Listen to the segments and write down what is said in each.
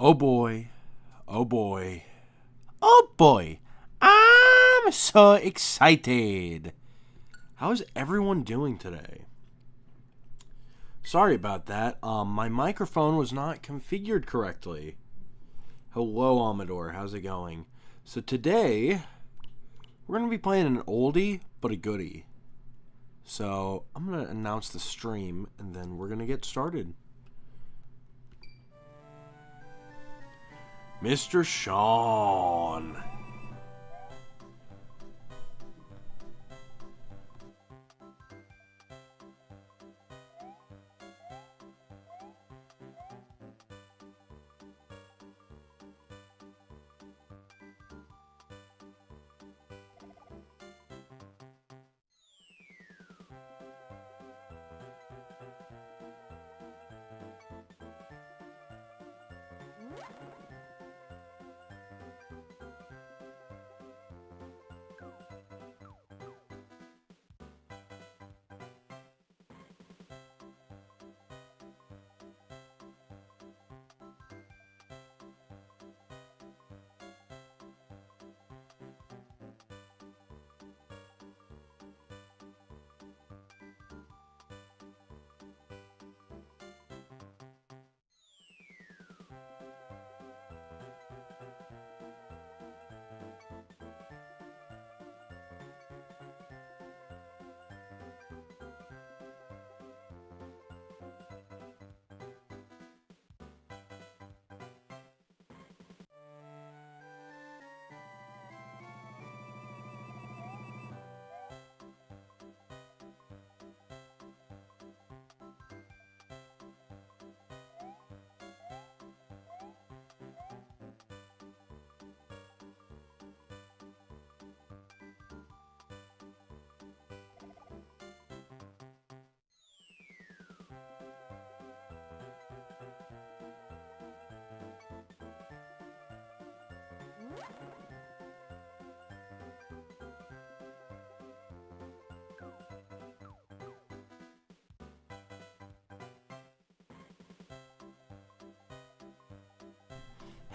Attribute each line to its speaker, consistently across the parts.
Speaker 1: Oh boy. Oh boy. Oh boy. I'm so excited. How's everyone doing today? Sorry about that. My microphone was not configured correctly. Hello, Amador. How's it going? So today, we're going to be playing an oldie but a goodie. So I'm going to announce the stream and then we're going to get started. Mr. Sean.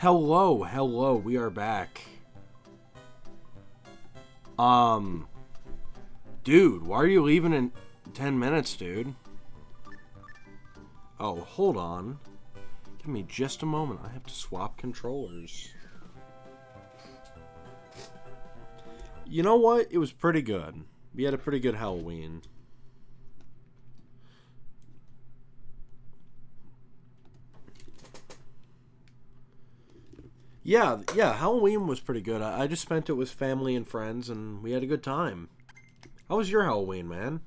Speaker 1: Hello, we are back. Dude, why are you leaving in 10 minutes, dude? Oh, hold on. Give me just a moment. I have to swap controllers. You know what? It was pretty good. We had a pretty good Halloween. Yeah, Halloween was pretty good. I just spent it with family and friends, and we had a good time. How was your Halloween, man?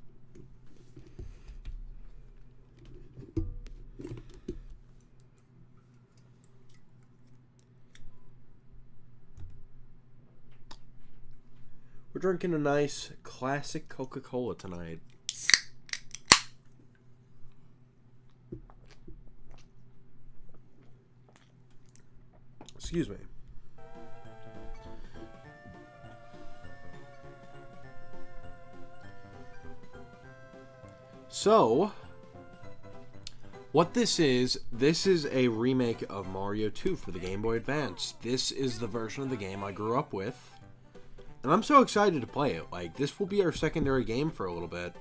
Speaker 1: We're drinking a nice classic Coca-Cola tonight. Excuse me. So, what this is a remake of Mario 2 for the Game Boy Advance. This is the version of the game I grew up with. And I'm so excited to play it. Like, this will be our secondary game for a little bit.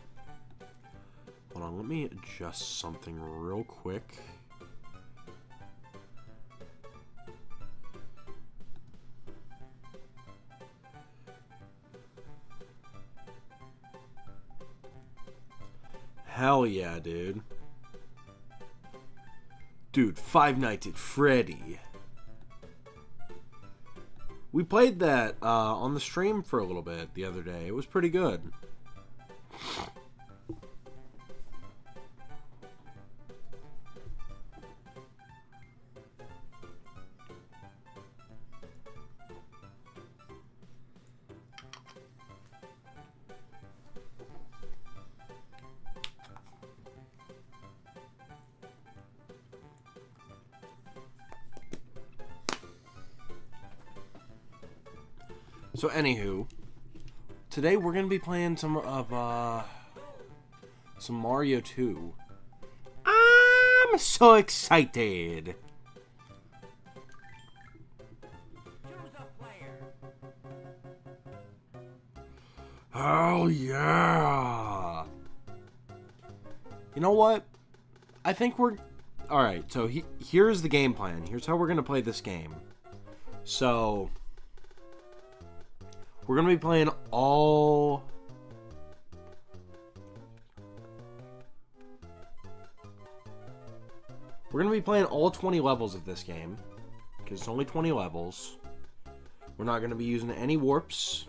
Speaker 1: Hold on, let me adjust something real quick. Hell yeah, dude. Dude, Five Nights at Freddy. We played that on the stream for a little bit the other day. It was pretty good. So anywho, today we're gonna be playing some Mario 2. I'm so excited. Oh, yeah. You know what? I think we're... Alright, so here's the game plan. Here's how we're going to play this game. So, we're going to be playing all... We're going to be playing all 20 levels of this game. Because it's only 20 levels. We're not going to be using any warps.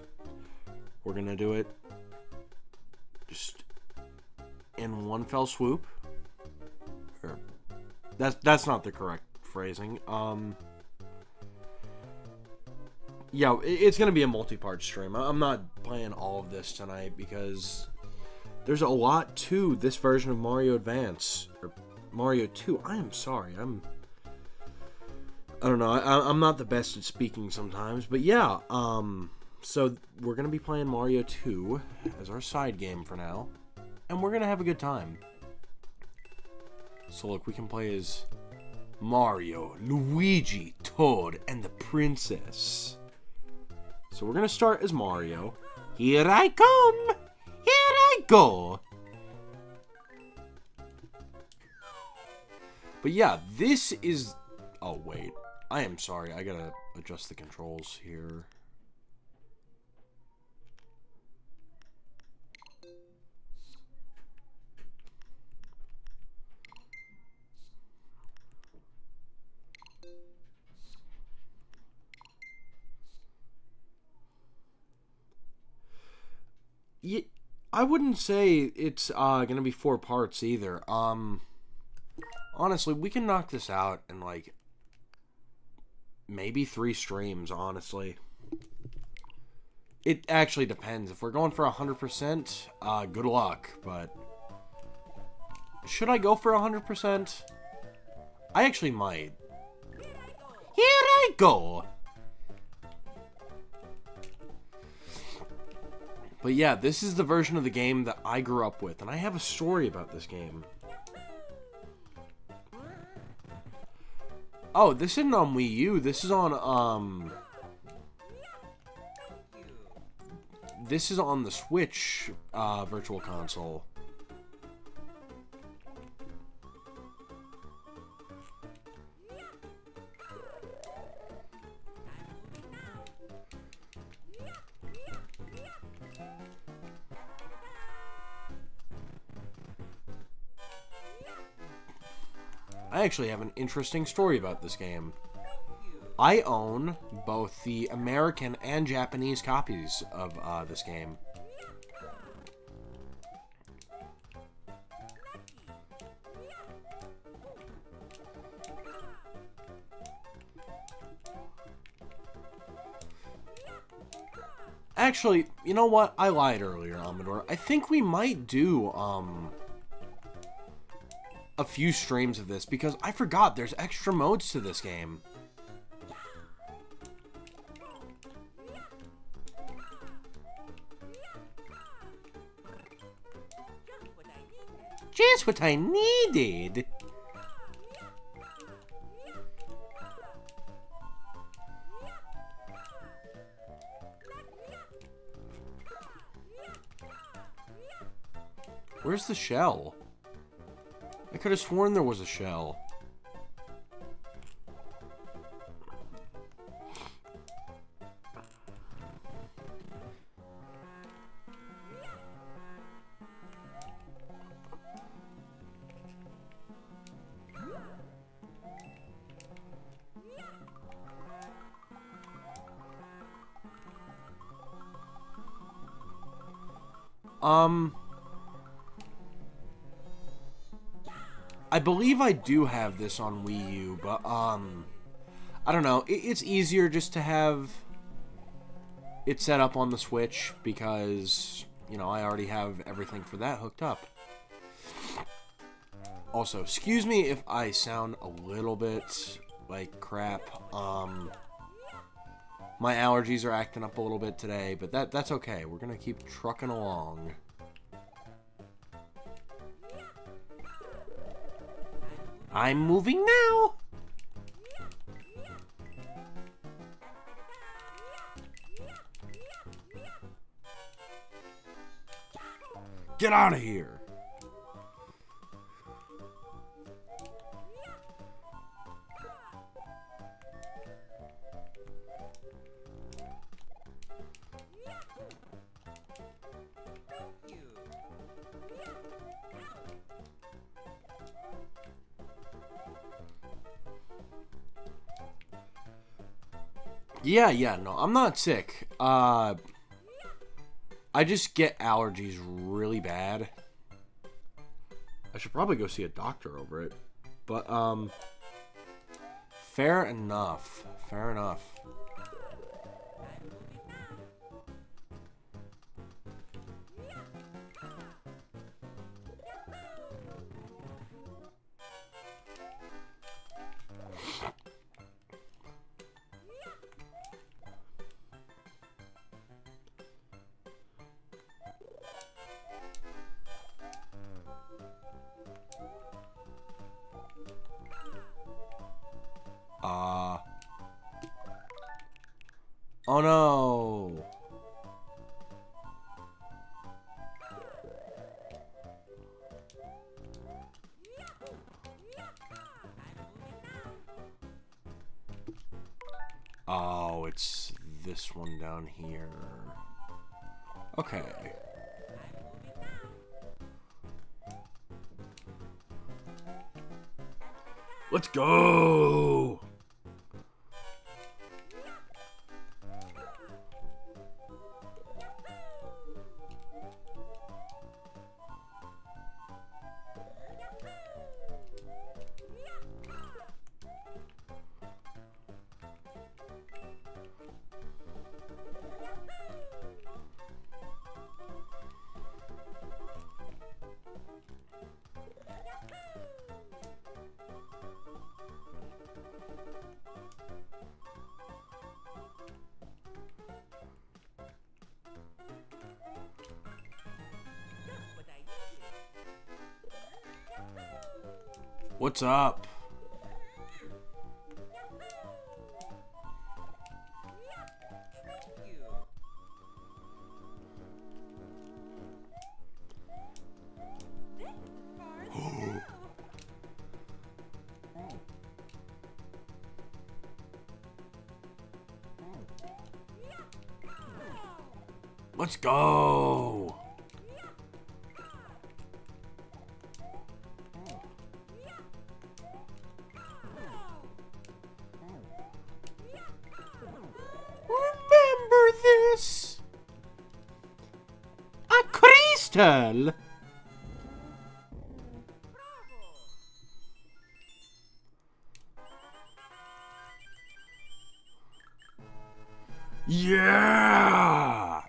Speaker 1: We're going to do it just in one fell swoop. Or, that's not the correct phrasing. Yeah, it's going to be a multi-part stream. I'm not playing all of this tonight because there's a lot to this version of Mario Advance. Or Mario 2. I am sorry. I don't know. I'm not the best at speaking sometimes. But yeah, so we're going to be playing Mario 2 as our side game for now. And we're going to have a good time. So look, we can play as Mario, Luigi, Toad, and the Princess. So we're going to start as Mario. Here I come! Here I go! But yeah, this is... Oh, wait. I am sorry. I gotta adjust the controls here. Yeah, I wouldn't say it's gonna be 4 parts either. Honestly, we can knock this out in like maybe 3 streams, honestly. It actually depends. If we're going for 100%, good luck, but should I go for 100%? I actually might. Here I go! But yeah, this is the version of the game that I grew up with, and I have a story about this game. Oh, this isn't on Wii U. This is on, this is on the Switch, Virtual Console. I actually have an interesting story about this game. I own both the American and Japanese copies of this game. Actually, you know what? I lied earlier, Amador. I think we might do, a few streams of this, because I forgot there's extra modes to this game. Just what I needed. Where's the shell? I could have sworn there was a shell. I believe I do have this on Wii U, but, I don't know. It's easier just to have it set up on the Switch because, you know, I already have everything for that hooked up. Also, excuse me if I sound a little bit like crap. My allergies are acting up a little bit today, but that's okay. We're gonna keep trucking along. I'm moving now! Get out of here. Yeah, no, I'm not sick. I just get allergies really bad. I should probably go see a doctor over it. But, fair enough. Fair enough. Oh no! Oh, it's this one down here. Okay. Let's go! What's up? Let's go! Remember this? A crystal! Yeah!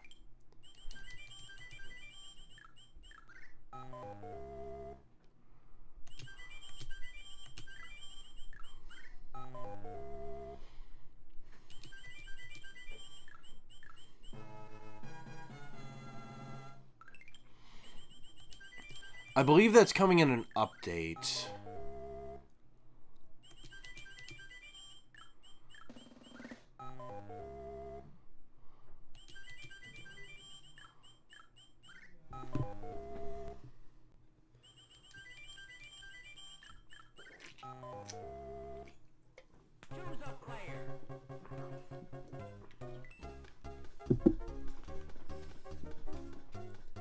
Speaker 1: I believe that's coming in an update.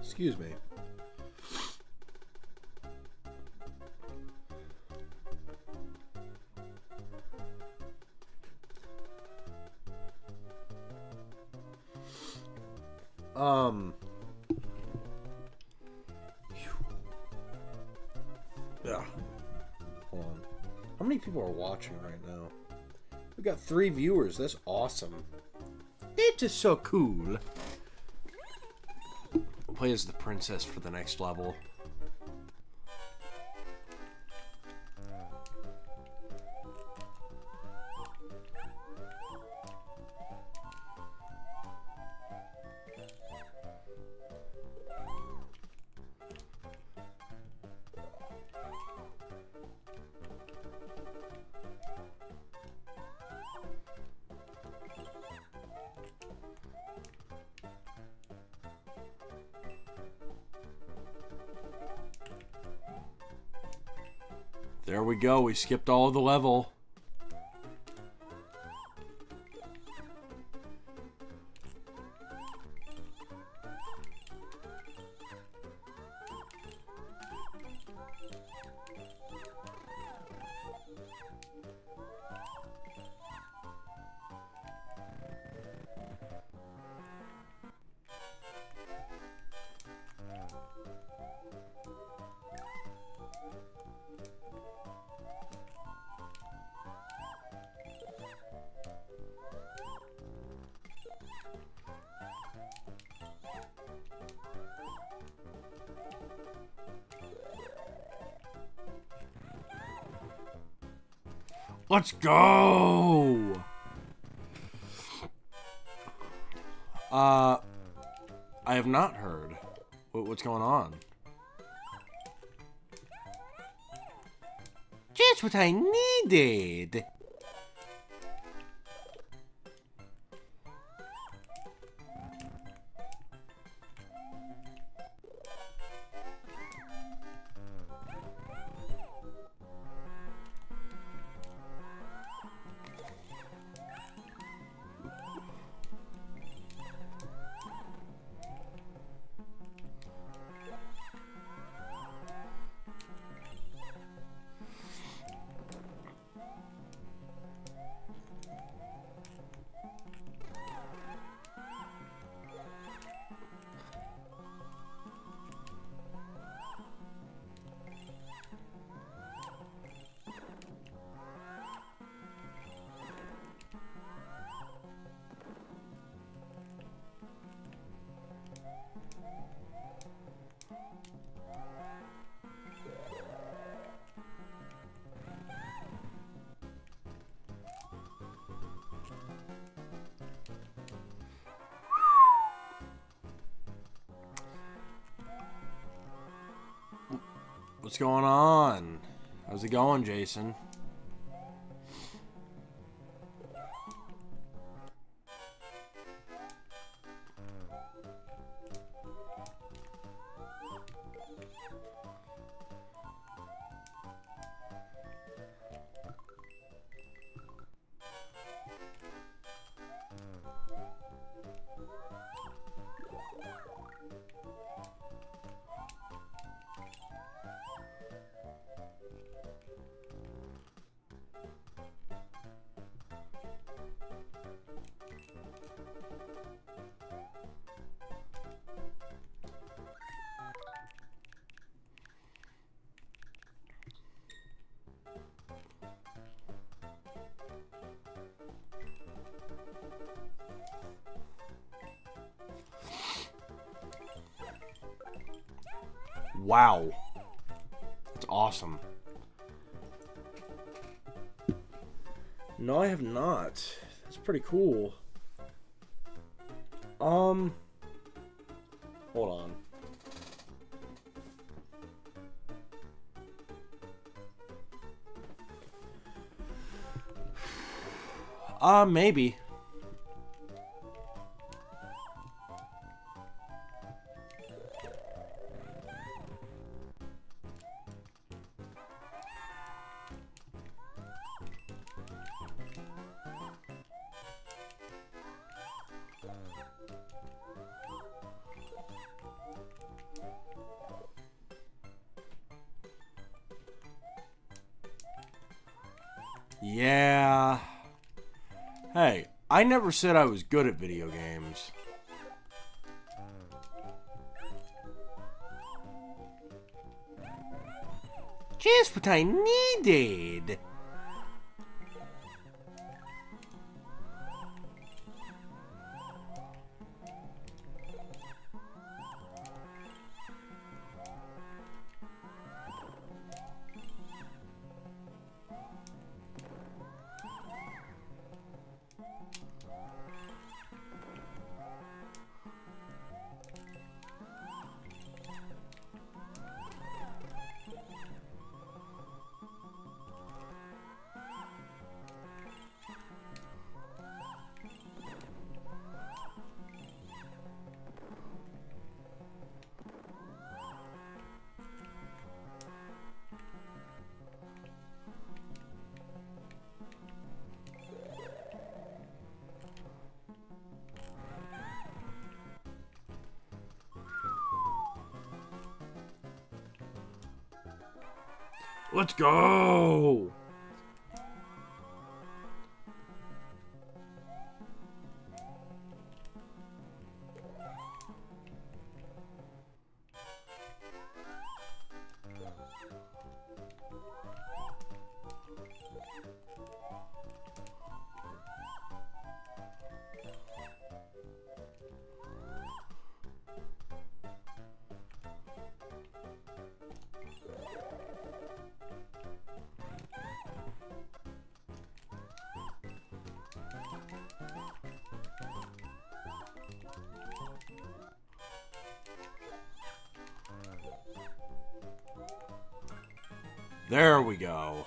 Speaker 1: Excuse me. Yeah. Hold on. How many people are watching right now? We got 3 viewers. That's awesome. It is so cool. We'll play as the princess for the next level. There we go. We skipped all of the level. Let's go! I have not heard. What's going on? Just what I needed! What's going on? How's it going, Jason? Wow. That's awesome. No, I have not. That's pretty cool. Hold on. Maybe. Yeah. Hey, I never said I was good at video games. Just what I needed. Let's go! There we go.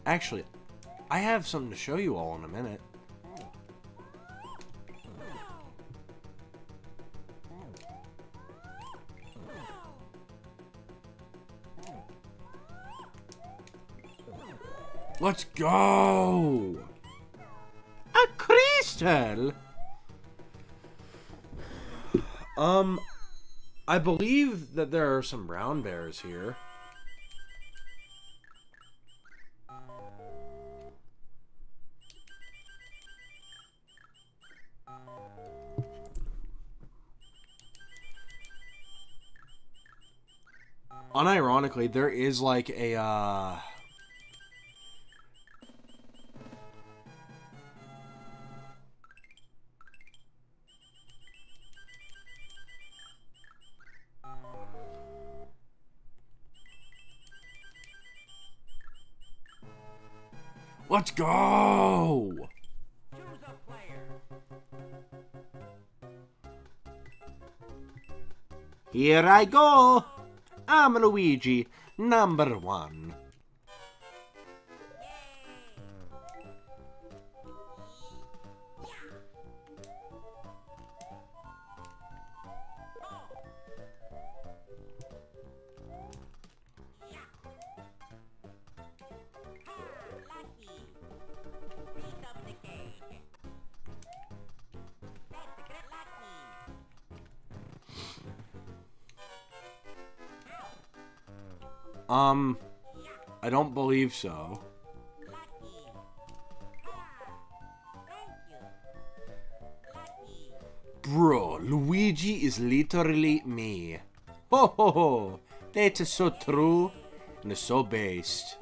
Speaker 1: Actually, I have something to show you all in a minute. Let's go! A crystal! I believe that there are some brown bears here. Unironically, there is like a, Let's go!
Speaker 2: Choose a player.
Speaker 1: Here I go! I'm Luigi, number 1. I don't believe so. Bro, Luigi is literally me. Ho ho ho! That is so true and so based.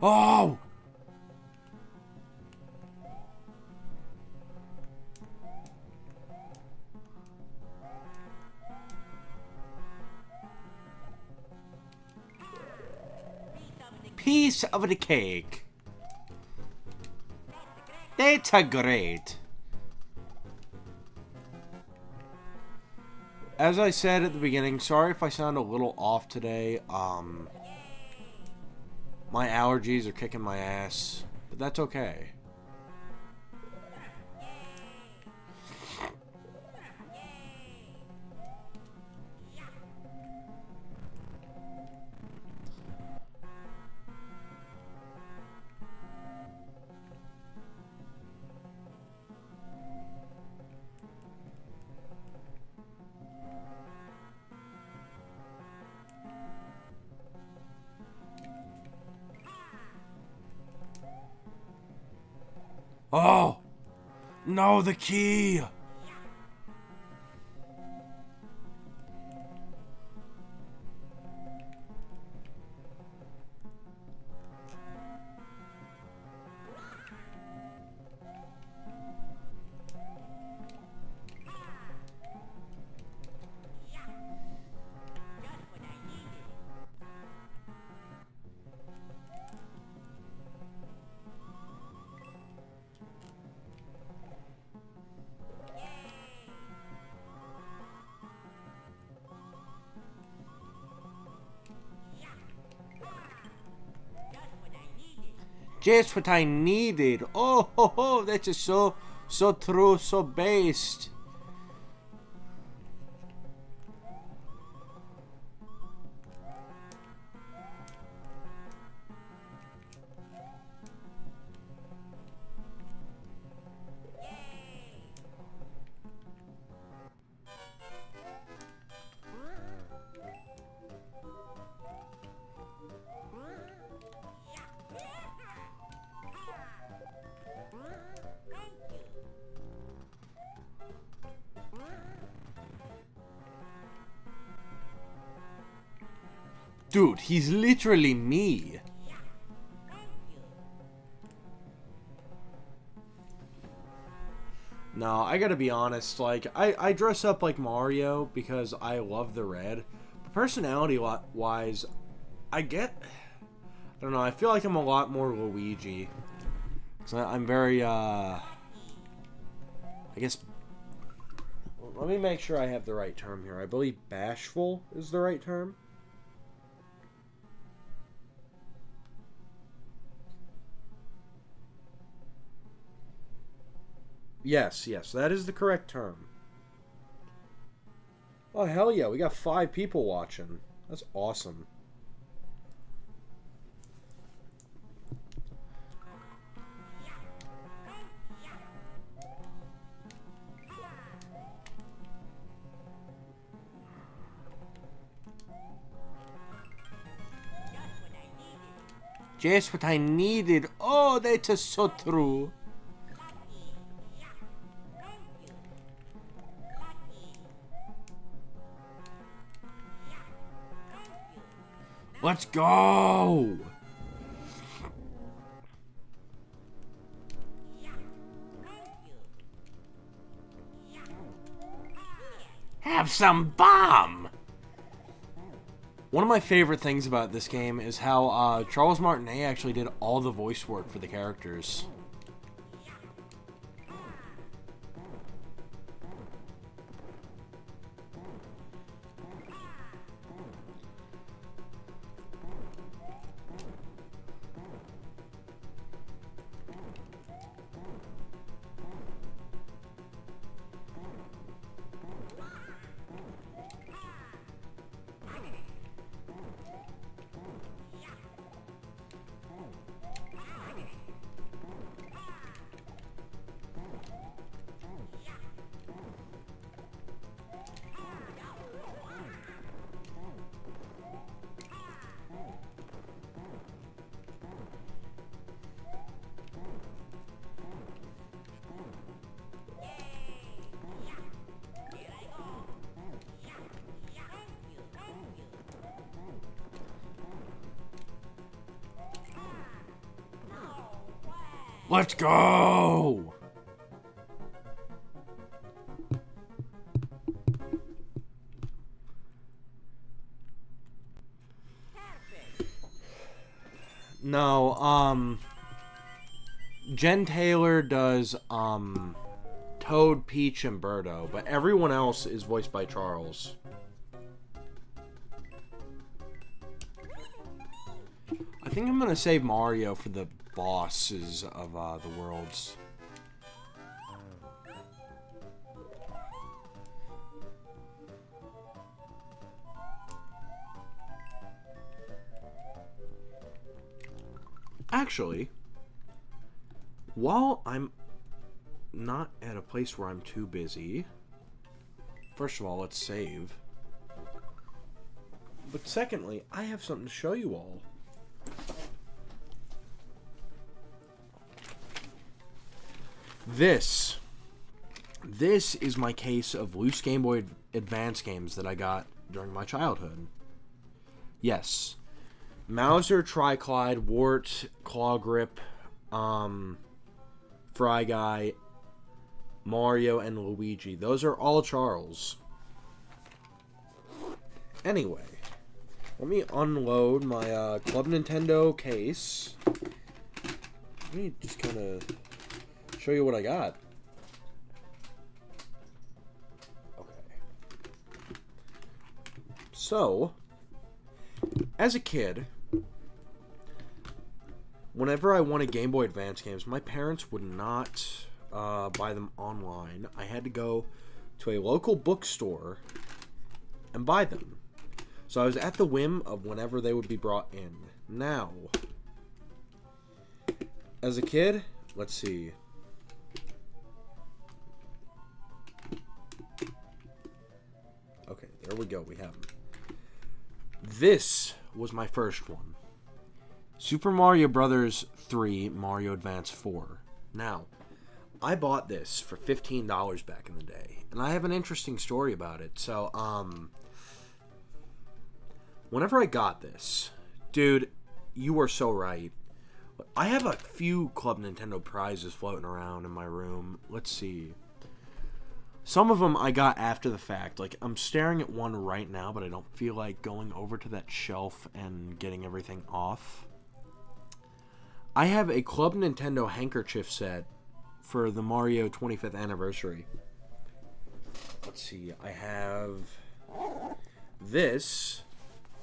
Speaker 1: Oh! Piece of the cake. That's great. As I said at the beginning, sorry if I sound a little off today. My allergies are kicking my ass, but that's okay. Oh! No, the key! Just what I needed. Oh, ho, ho, that is so true, so based. Dude, he's literally me. No, I gotta be honest, like, I dress up like Mario because I love the red. But personality-wise, I don't know, I feel like I'm a lot more Luigi. So I'm very, I guess, let me make sure I have the right term here. I believe bashful is the right term. Yes, that is the correct term. Oh, hell yeah, we got 5 people watching. That's awesome. Just what I needed. Oh, that is so true. Let's go! Have some bomb! One of my favorite things about this game is how Charles Martinet actually did all the voice work for the characters. Let's go! No, Jen Taylor does, Toad, Peach, and Birdo, but everyone else is voiced by Charles. I think I'm gonna save Mario for the bosses of, the worlds. Actually, while I'm not at a place where I'm too busy, first of all, let's save. But secondly, I have something to show you all. This is my case of loose Game Boy Advance games that I got during my childhood. Yes. Mauser, Triclide, Wart, Claw Grip, Fry Guy, Mario, and Luigi. Those are all Charles. Anyway, let me unload my Club Nintendo case. Let me just kind of show you what I got. Okay. So, as a kid, whenever I wanted Game Boy Advance games, my parents would not buy them online. I had to go to a local bookstore and buy them. So I was at the whim of whenever they would be brought in. Now, as a kid, let's see. Okay, there we go. We have them. This was my first one. Super Mario Bros. 3 Mario Advance 4. Now, I bought this for $15 back in the day, and I have an interesting story about it. So, whenever I got this, dude, you were so right. I have a few Club Nintendo prizes floating around in my room. Let's see. Some of them I got after the fact. Like, I'm staring at one right now, but I don't feel like going over to that shelf and getting everything off. I have a Club Nintendo handkerchief set for the Mario 25th anniversary. Let's see. I have this,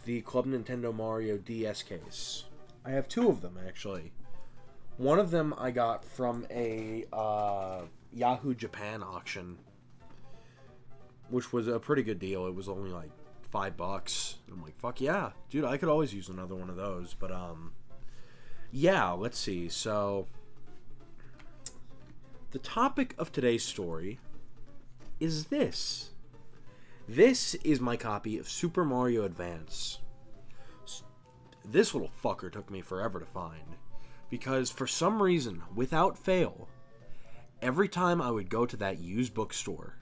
Speaker 1: the Club Nintendo Mario DS case. I have two of them, actually. One of them I got from a Yahoo Japan auction, which was a pretty good deal. It was only like $5. I'm like, fuck yeah. Dude, I could always use another one of those. But, yeah, let's see. So, the topic of today's story is this. This is my copy of Super Mario Advance. This little fucker took me forever to find, because for some reason, without fail, every time I would go to that used bookstore,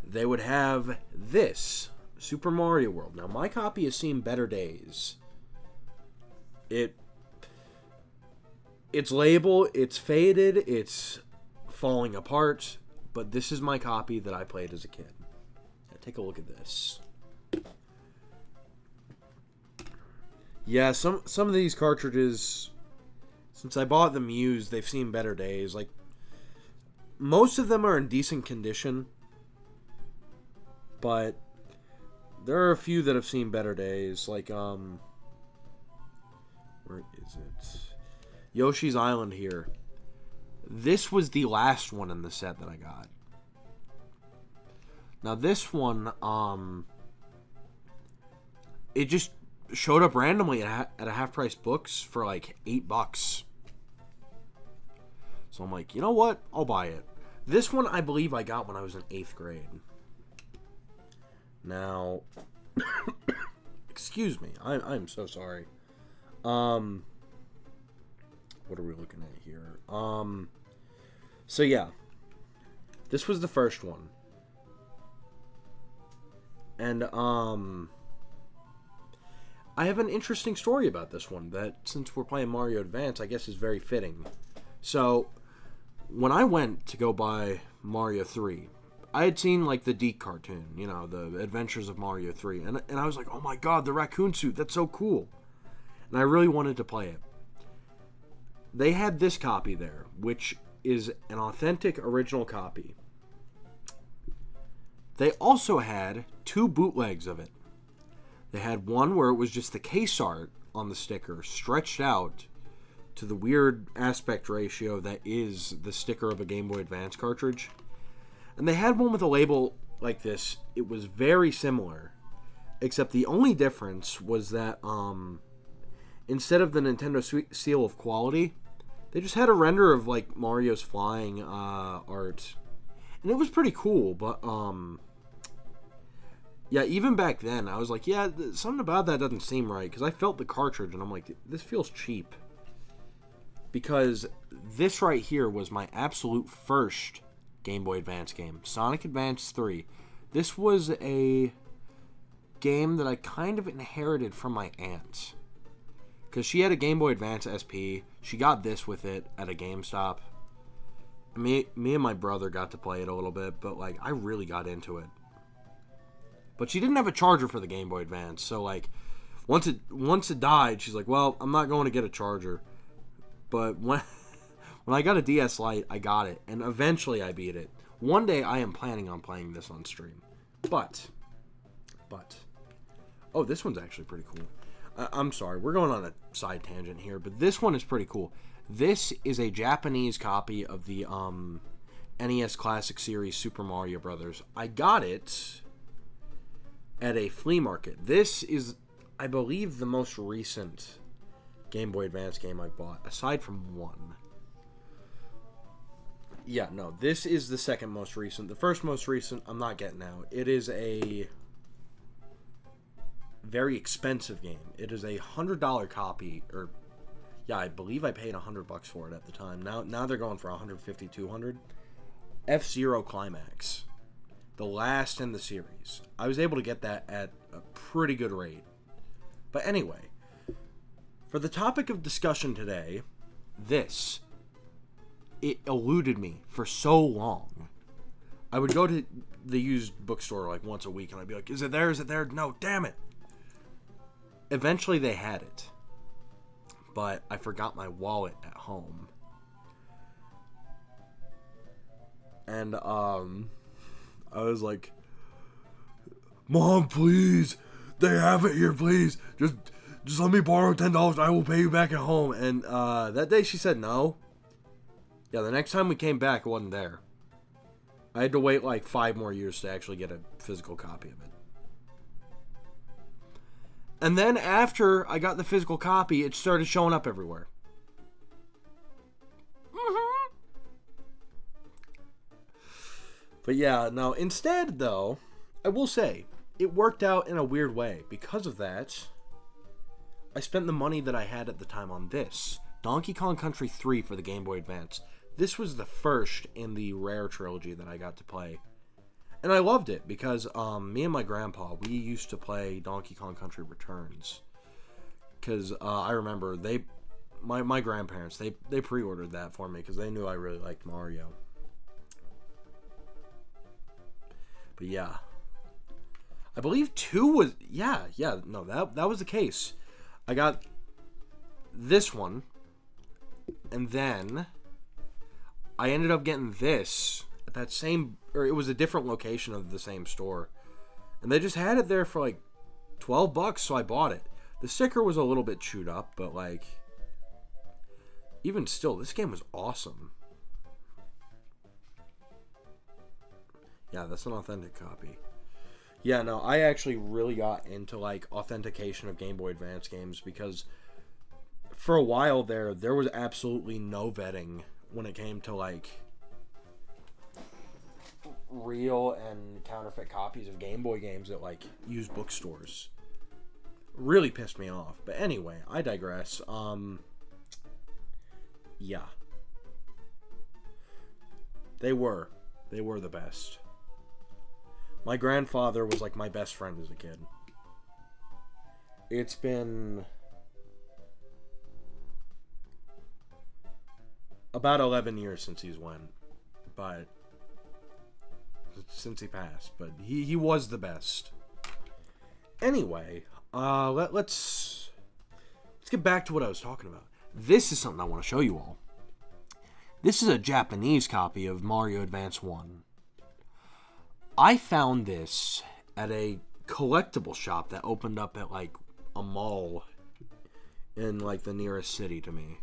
Speaker 1: they would have this, Super Mario World. Now, my copy has seen better days. Its label, it's faded, it's falling apart, but this is my copy that I played as a kid. Now, take a look at this. Yeah, some of these cartridges, since I bought them used, they've seen better days. Like, most of them are in decent condition, but there are a few that have seen better days. Like, where is it? Yoshi's Island here. This was the last one in the set that I got. Now, this one, it just showed up randomly at a half-price books for like $8. So I'm like, you know what? I'll buy it. This one I believe I got when I was in 8th grade. Now, excuse me. I'm so sorry. What are we looking at here? So yeah. This was the first one. And, I have an interesting story about this one that, since we're playing Mario Advance, I guess is very fitting. So, when I went to go buy Mario 3, I had seen, like, the DiC cartoon, you know, the Adventures of Mario 3, and I was like, oh my god, the raccoon suit, that's so cool. And I really wanted to play it. They had this copy there, which is an authentic original copy. They also had two bootlegs of it. They had one where it was just the case art on the sticker stretched out to the weird aspect ratio that is the sticker of a Game Boy Advance cartridge. And they had one with a label like this. It was very similar, except the only difference was that instead of the Nintendo seal of quality, they just had a render of like Mario's flying art. And it was pretty cool, but yeah, even back then, I was like, yeah, something about that doesn't seem right, because I felt the cartridge, and I'm like, this feels cheap. Because this right here was my absolute first Game Boy Advance game, Sonic Advance 3. This was a game that I kind of inherited from my aunt, because she had a Game Boy Advance SP. She got this with it at a GameStop. Me and my brother got to play it a little bit, but like I really got into it. But she didn't have a charger for the Game Boy Advance, so like once it died, she's like, "Well, I'm not going to get a charger." But when I got a DS Lite, I got it, and eventually I beat it. One day I am planning on playing this on stream. But oh, this one's actually pretty cool. I'm sorry, we're going on a side tangent here, but this one is pretty cool. This is a Japanese copy of the NES Classic Series Super Mario Brothers. I got it at a flea market. This is, I believe, the most recent Game Boy Advance game I bought, aside from one. Yeah, no, this is the second most recent. The first most recent, I'm not getting out. It is a very expensive game. It is a $100 copy, or yeah, I believe I paid $100 for it at the time. Now they're going for $150, $200. F-Zero Climax, the last in the series. I was able to get that at a pretty good rate. But anyway, for the topic of discussion today, it eluded me for so long. I would go to the used bookstore like once a week, and I'd be like, "Is it there? Is it there? No, damn it." Eventually they had it, but I forgot my wallet at home. And I was like, "Mom, please, they have it here, please. Just let me borrow $10. I will pay you back at home." And that day she said no. Yeah, the next time we came back, it wasn't there. I had to wait like 5 more years to actually get a physical copy of it. And then after I got the physical copy, it started showing up everywhere. But yeah, no, instead though, I will say, it worked out in a weird way. Because of that, I spent the money that I had at the time on this, Donkey Kong Country 3 for the Game Boy Advance. This was the first in the Rare trilogy that I got to play. And I loved it because me and my grandpa, we used to play Donkey Kong Country Returns. Because I remember my grandparents, they pre-ordered that for me because they knew I really liked Mario. But yeah. I believe 2 was... Yeah, no, that was the case. I got this one. And then I ended up getting this at that same... Or it was a different location of the same store. And they just had it there for like $12, so I bought it. The sticker was a little bit chewed up, but like... Even still, this game was awesome. Yeah, that's an authentic copy. Yeah, no, I actually really got into like authentication of Game Boy Advance games because for a while there was absolutely no vetting when it came to like real and counterfeit copies of Game Boy games at like used bookstores. Really pissed me off. But anyway, I digress. Yeah. They were the best. My grandfather was like my best friend as a kid. It's been about 11 years since he's went, but since he passed, but he was the best. Anyway, let's get back to what I was talking about. This is something I want to show you all. This is a Japanese copy of Mario Advance 1. I found this at a collectible shop that opened up at like a mall in like the nearest city to me.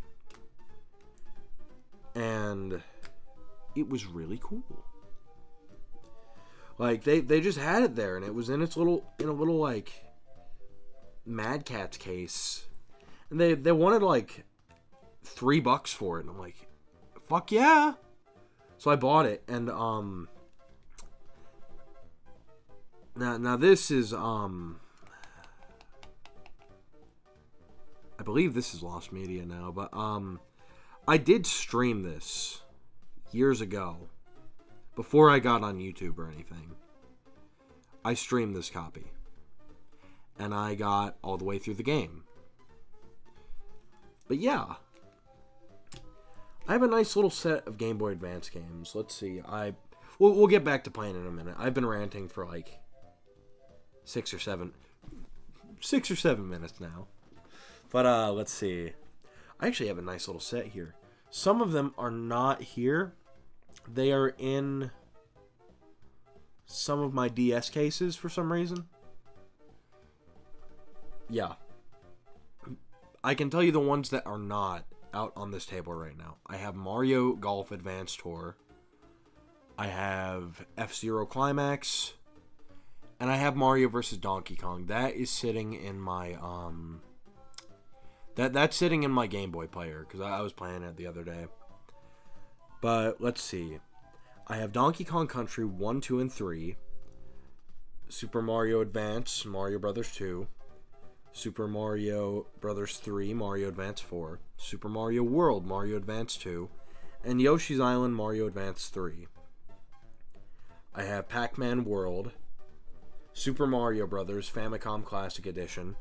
Speaker 1: And it was really cool. Like they just had it there and it was in a little like Mad Catz case. And they wanted like $3 for it and I'm like, fuck yeah. So I bought it and Now this is I believe this is Lost Media now, but I did stream this years ago, before I got on YouTube or anything. I streamed this copy, and I got all the way through the game. But yeah, I have a nice little set of Game Boy Advance games. Let's see. We'll get back to playing in a minute. I've been ranting for like 6 or 7 minutes now. But let's see. I actually have a nice little set here. Some of them are not here. They are in some of my DS cases for some reason. Yeah. I can tell you the ones that are not out on this table right now. I have Mario Golf Advance Tour. I have F-Zero Climax. And I have Mario vs. Donkey Kong. That is sitting in my that's sitting in my Game Boy player because I was playing it the other day. But let's see. I have Donkey Kong Country 1, 2, and 3. Super Mario Advance, Mario Brothers 2. Super Mario Brothers 3, Mario Advance 4. Super Mario World, Mario Advance 2. And Yoshi's Island, Mario Advance 3. I have Pac-Man World. Super Mario Brothers Famicom Classic Edition.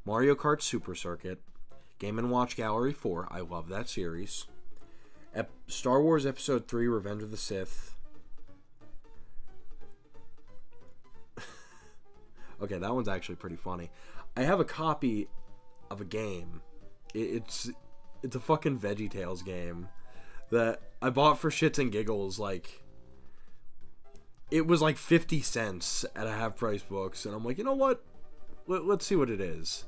Speaker 1: Mario Kart Super Circuit. Game & Watch Gallery 4. I love that series. Star Wars Episode 3 Revenge of the Sith. Okay, that one's actually pretty funny. I have a copy of a game. It's a fucking VeggieTales game that I bought for shits and giggles. Like, it was like 50 cents at a half price books, and I'm like, you know what? Let's see what it is.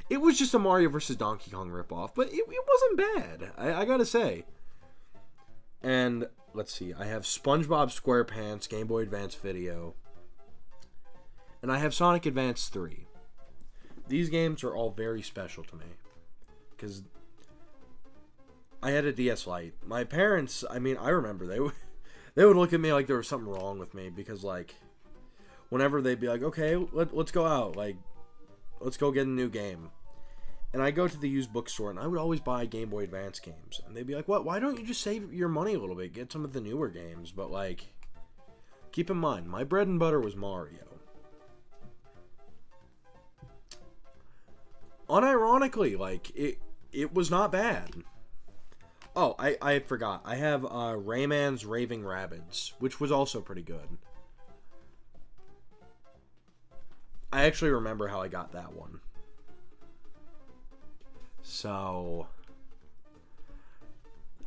Speaker 1: It was just a Mario vs. Donkey Kong ripoff, but it wasn't bad. I gotta say. And let's see, I have SpongeBob SquarePants Game Boy Advance Video. And I have Sonic Advance 3. These games are all very special to me. Because I had a DS Lite. My parents, I remember they would look at me like there was something wrong with me. Because, like, whenever they'd be like, okay, let's go out. Like, let's go get a new game. And I go to the used bookstore, and I would always buy Game Boy Advance games. And they'd be like, what? Why don't you just save your money a little bit? Get some of the newer games. But, like, keep in mind, my bread and butter was Mario. Unironically, like, it was not bad. Oh, I forgot. I have Rayman's Raving Rabbids, which was also pretty good. I actually remember how I got that one. So,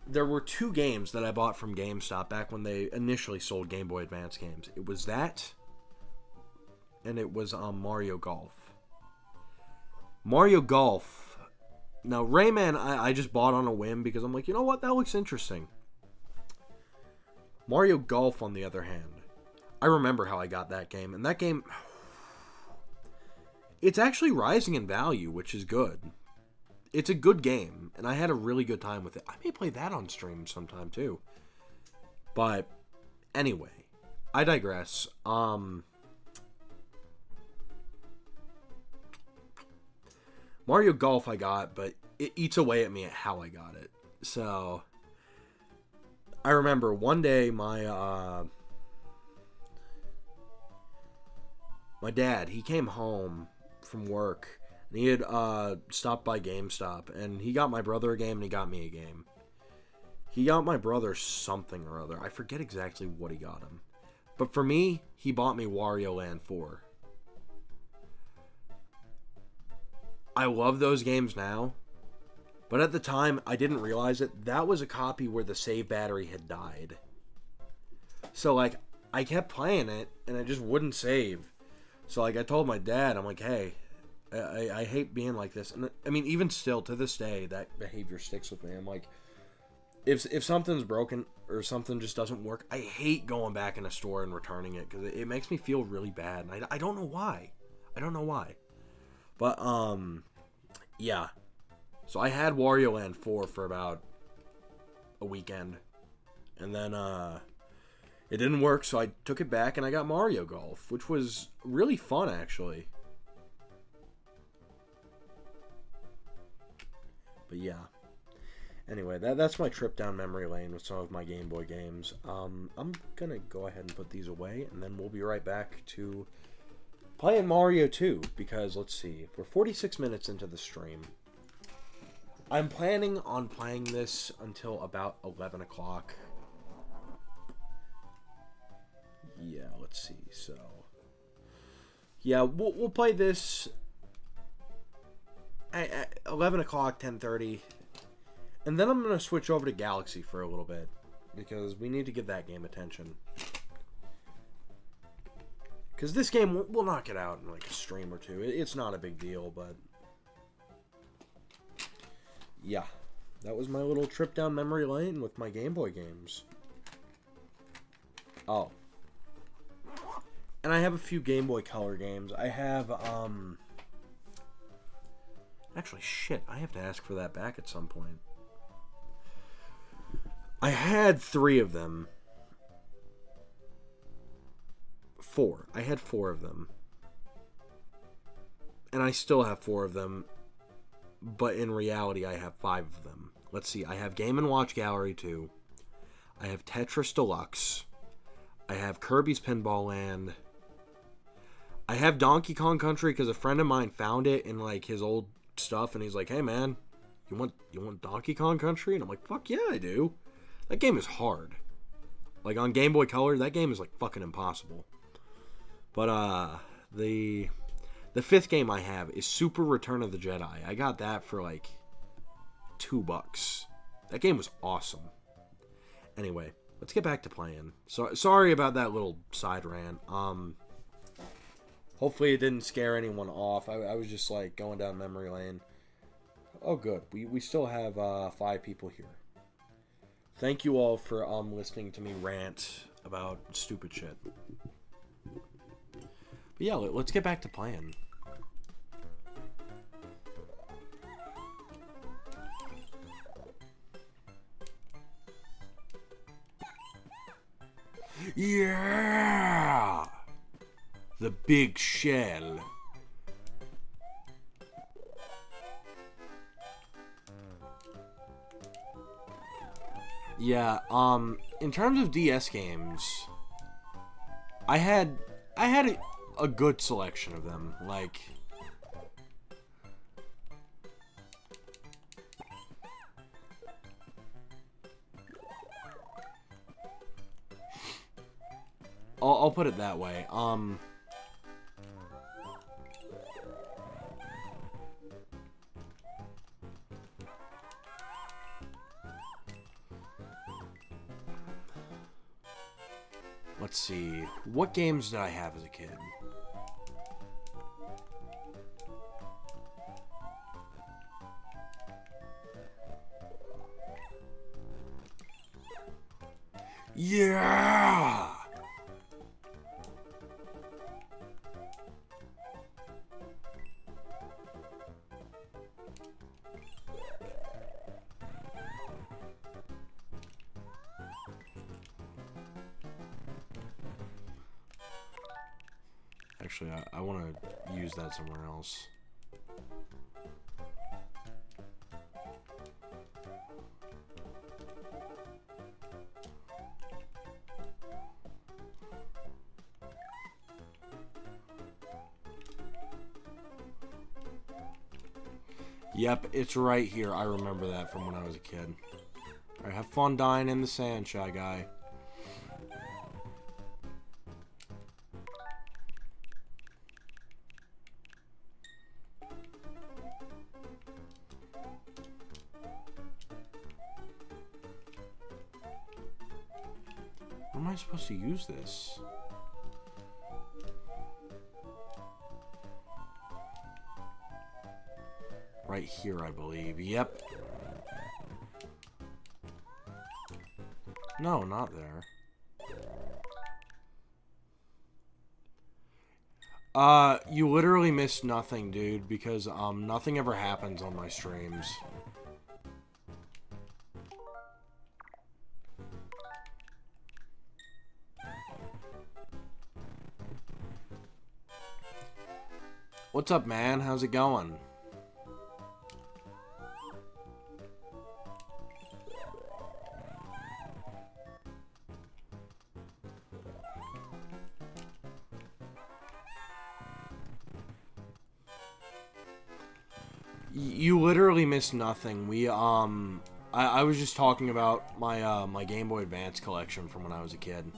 Speaker 1: there were 2 games that I bought from GameStop back when they initially sold Game Boy Advance games. It was that, and it was Mario Golf. Mario Golf. Now, Rayman, I just bought on a whim because I'm like, you know what? That looks interesting. Mario Golf, on the other hand, I remember how I got that game. And that game, it's actually rising in value, which is good. It's a good game, and I had a really good time with it. I may play that on stream sometime, too. But, anyway, I digress. Mario Golf I got, but it eats away at me at how I got it. So, I remember one day my dad, he came home from work, and he had stopped by GameStop, and he got my brother a game, and he got me a game. He got my brother something or other. I forget exactly what he got him. But for me, he bought me Wario Land 4. I love those games now, but at the time, I didn't realize it. That was a copy where the save battery had died. So, like, I kept playing it, and it just wouldn't save. So, like, I told my dad, I'm like, hey, I hate being like this. And, I mean, even still, to this day, that behavior sticks with me. I'm like, if something's broken or something just doesn't work, I hate going back in a store and returning it, because it makes me feel really bad. And I don't know why. I don't know why. But, yeah. So I had Wario Land 4 for about a weekend. And then, it didn't work, so I took it back and I got Mario Golf, which was really fun, actually. But yeah. Anyway, that's my trip down memory lane with some of my Game Boy games. I'm gonna go ahead and put these away, and then we'll be right back to playing Mario 2, because, let's see, we're 46 minutes into the stream. I'm planning on playing this until about 11 o'clock. Yeah, let's see, so... Yeah, we'll play this at 11 o'clock, 10:30. And then I'm going to switch over to Galaxy for a little bit, because we need to give that game attention. Because this game, we'll knock it out in like a stream or two. It's not a big deal, but... Yeah, that was my little trip down memory lane with my Game Boy games. Oh. And I have a few Game Boy Color games. I have, Actually, shit, I have to ask for that back at some point. I had 3 of them. 4. I had 4 of them. And I still have 4 of them. But in reality, I have 5 of them. Let's see, I have Game & Watch Gallery 2. I have Tetris Deluxe. I have Kirby's Pinball Land. I have Donkey Kong Country because a friend of mine found it in like his old stuff, and he's like, "Hey man, you want Donkey Kong Country?" And I'm like, "Fuck yeah, I do." That game is hard. Like on Game Boy Color, that game is like fucking impossible. But the 5th game I have is Super Return of the Jedi. I got that for like $2. That game was awesome. Anyway, let's get back to playing. Sorry about that little side rant. Hopefully it didn't scare anyone off. I was just like going down memory lane. Oh good, we still have 5 people here. Thank you all for listening to me rant about stupid shit. But yeah, let's get back to playing. Yeah! The big shell. Yeah, in terms of DS games, I had a good selection of them. Like, I'll put it that way. Let's see. What games did I have as a kid? Yeah! Actually, I want to use that somewhere else. Yep, it's right here. I remember that from when I was a kid. Alright, have fun dying in the sand, Shy Guy. Where am I supposed to use this? Right here, I believe. Yep. No, not there. You literally missed nothing, dude, because, nothing ever happens on my streams. What's up, man? How's it going? You literally missed nothing. I was just talking about my Game Boy Advance collection from when I was a kid.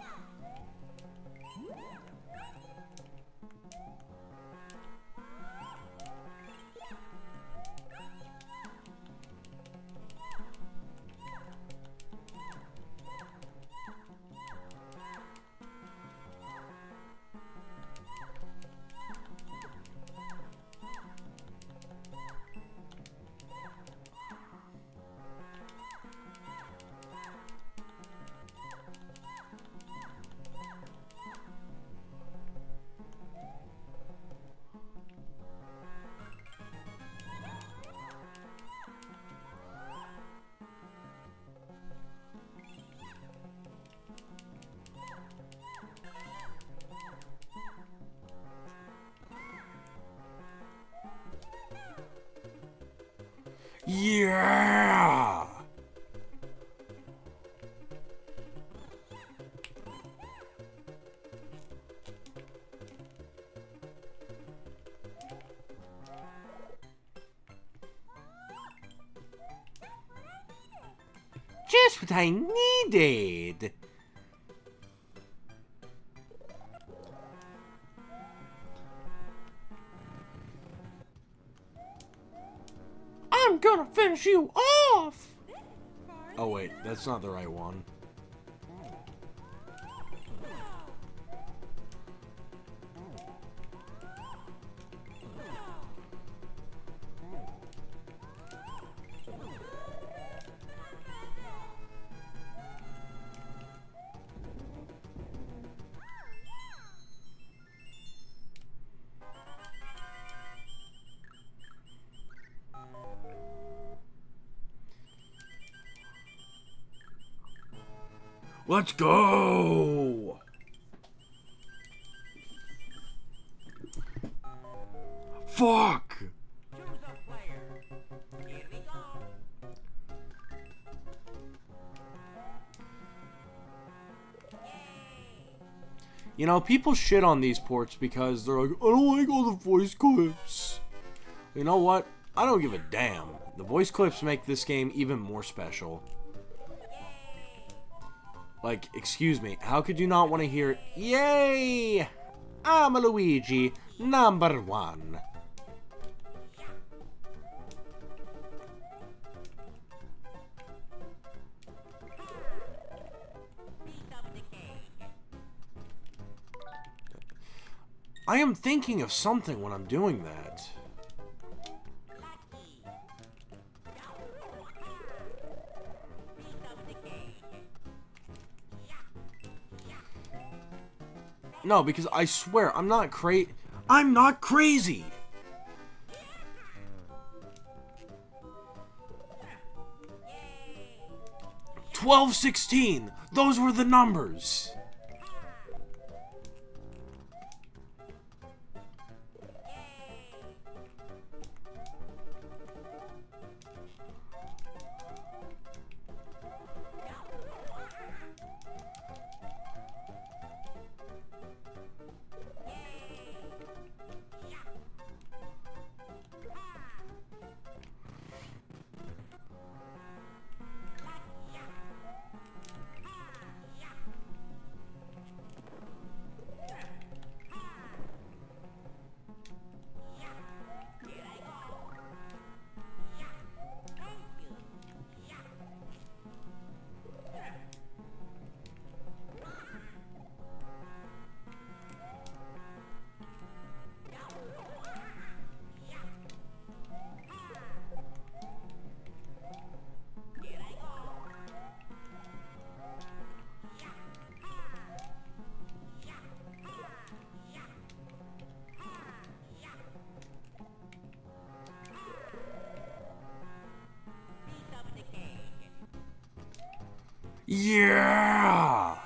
Speaker 1: Yeah! Just what I needed! I'm gonna finish you off! Oh wait, that's not the right one. Let's go! Fuck!
Speaker 2: Choose a player. Here we go.
Speaker 1: You know, people shit on these ports because they're like, I don't like all the voice clips. You know what? I don't give a damn. The voice clips make this game even more special. Like, excuse me, how could you not want to hear, yay! I'm a Luigi, #1.
Speaker 2: Piece of the cake.
Speaker 1: I am thinking of something when I'm doing that.
Speaker 2: Lucky. Piece of the cake.
Speaker 1: No, because I swear, I'm not crazy! 1216! Those were the numbers!
Speaker 2: Piece of the cake.
Speaker 1: Yeah!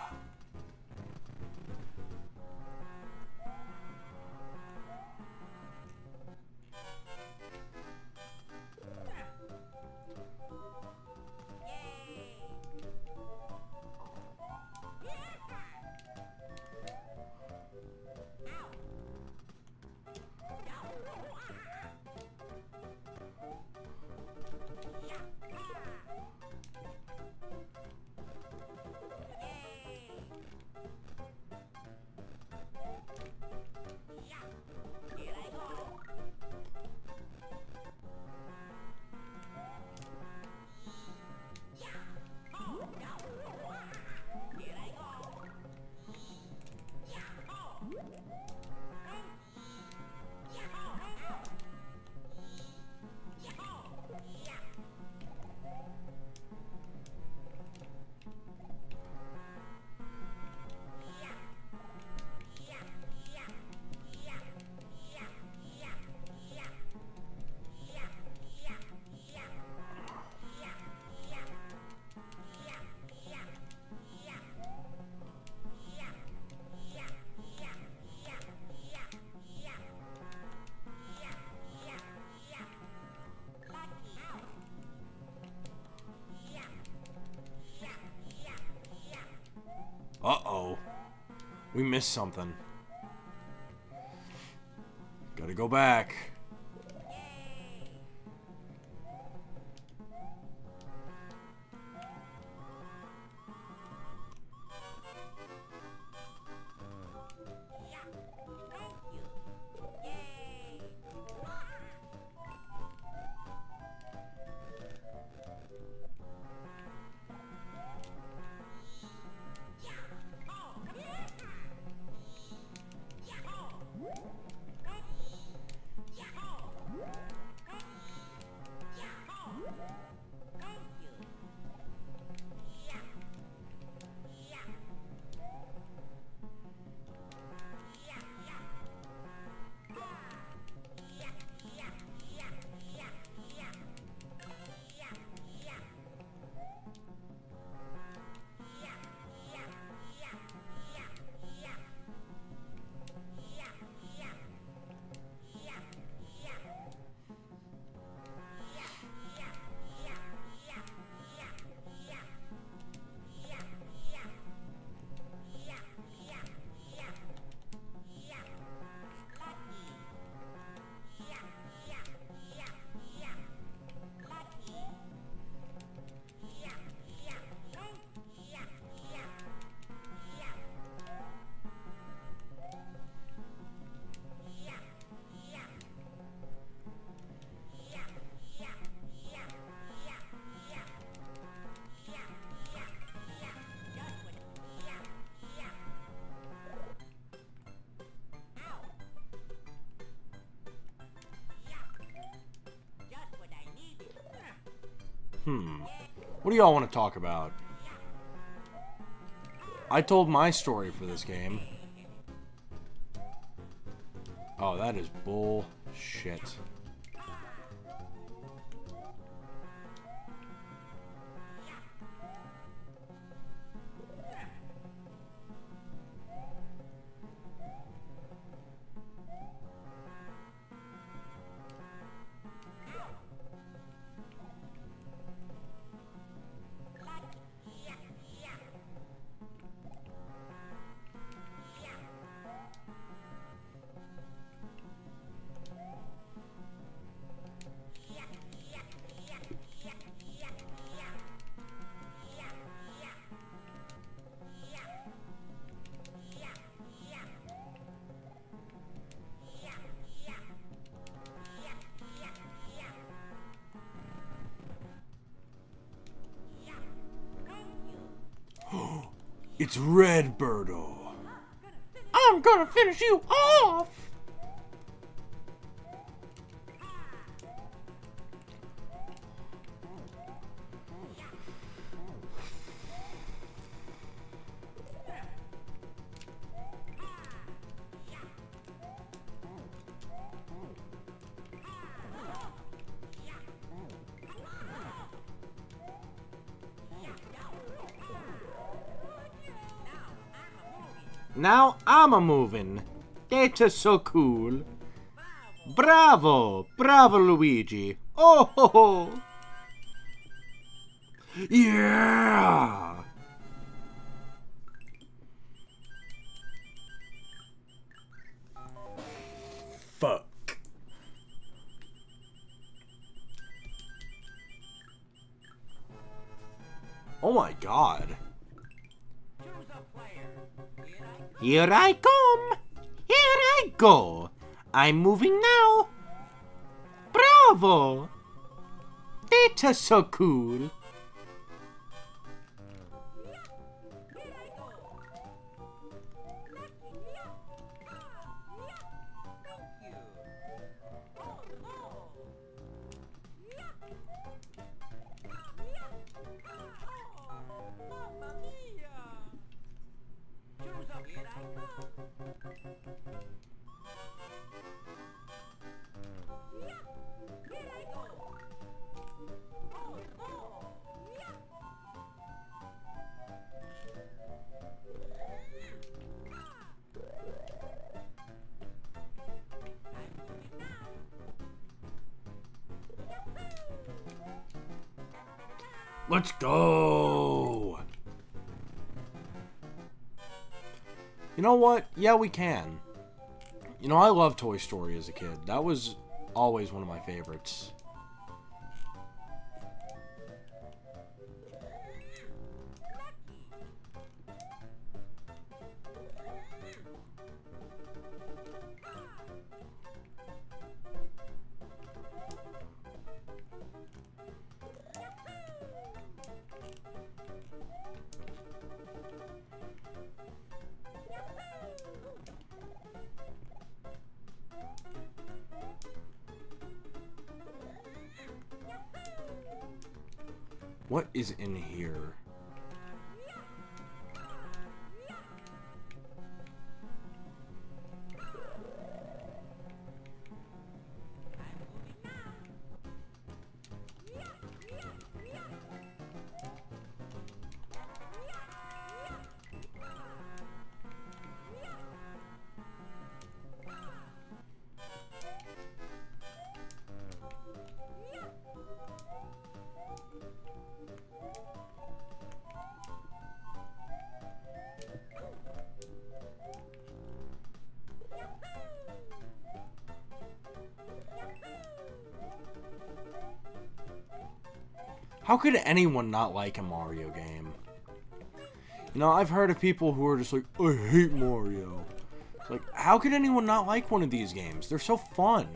Speaker 1: We missed something. Gotta go back. What do y'all want to talk about? I told my story for this game. Oh, that is bullshit. It's Red Birdo. I'm gonna finish you off! Now I'm a moving. That's so cool. Bravo! Bravo, Luigi! Oh ho ho! Yeah! Fuck. Oh my god. Here I come! Here I go! I'm moving now! Bravo! That's so cool! Let's go! You know what? Yeah, we can. You know, I loved Toy Story as a kid. That was always one of my favorites. What is in here? How could anyone not like a Mario game? You know, I've heard of people who are just like, I hate Mario. It's like, how could anyone not like one of these games? They're so fun.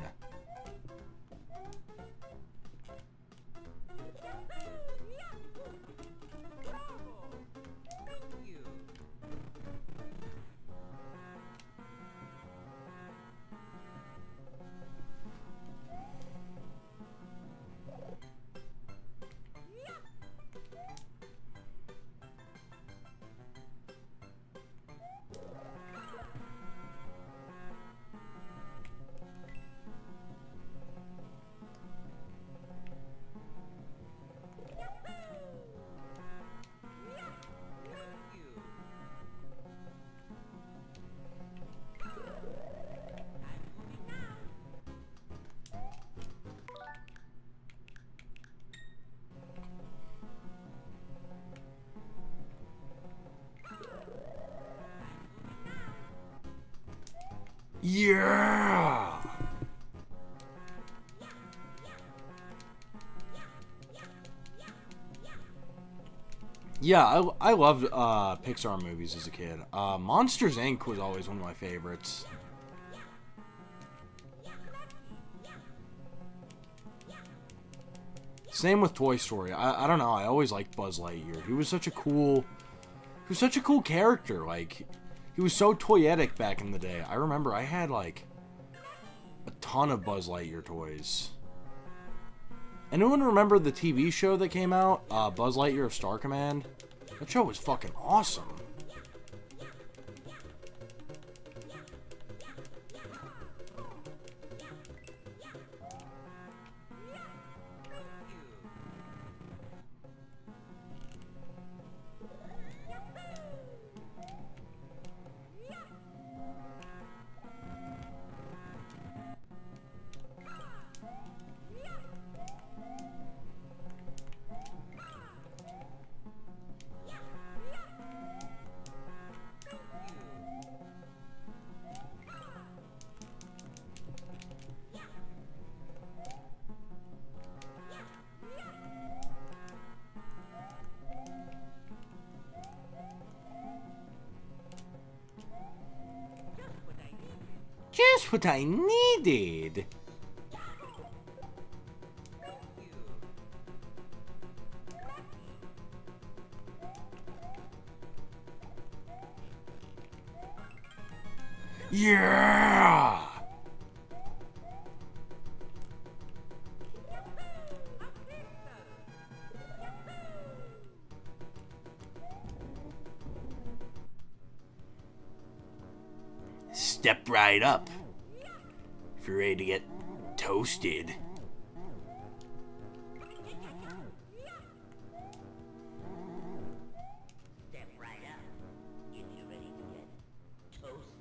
Speaker 1: Yeah! Yeah, I loved Pixar movies as a kid. Monsters, Inc. was always one of my favorites. Same with Toy Story. I don't know, I always liked Buzz Lightyear. He was such a cool character. Like, he was so toyetic back in the day. I remember I had, like, a ton of Buzz Lightyear toys. Anyone remember the TV show that came out? Buzz Lightyear of Star Command? That show was fucking awesome. Just what I needed. Yeah! Step right up if you're ready to get toasted.
Speaker 2: Step right up. If you're ready to get toasted.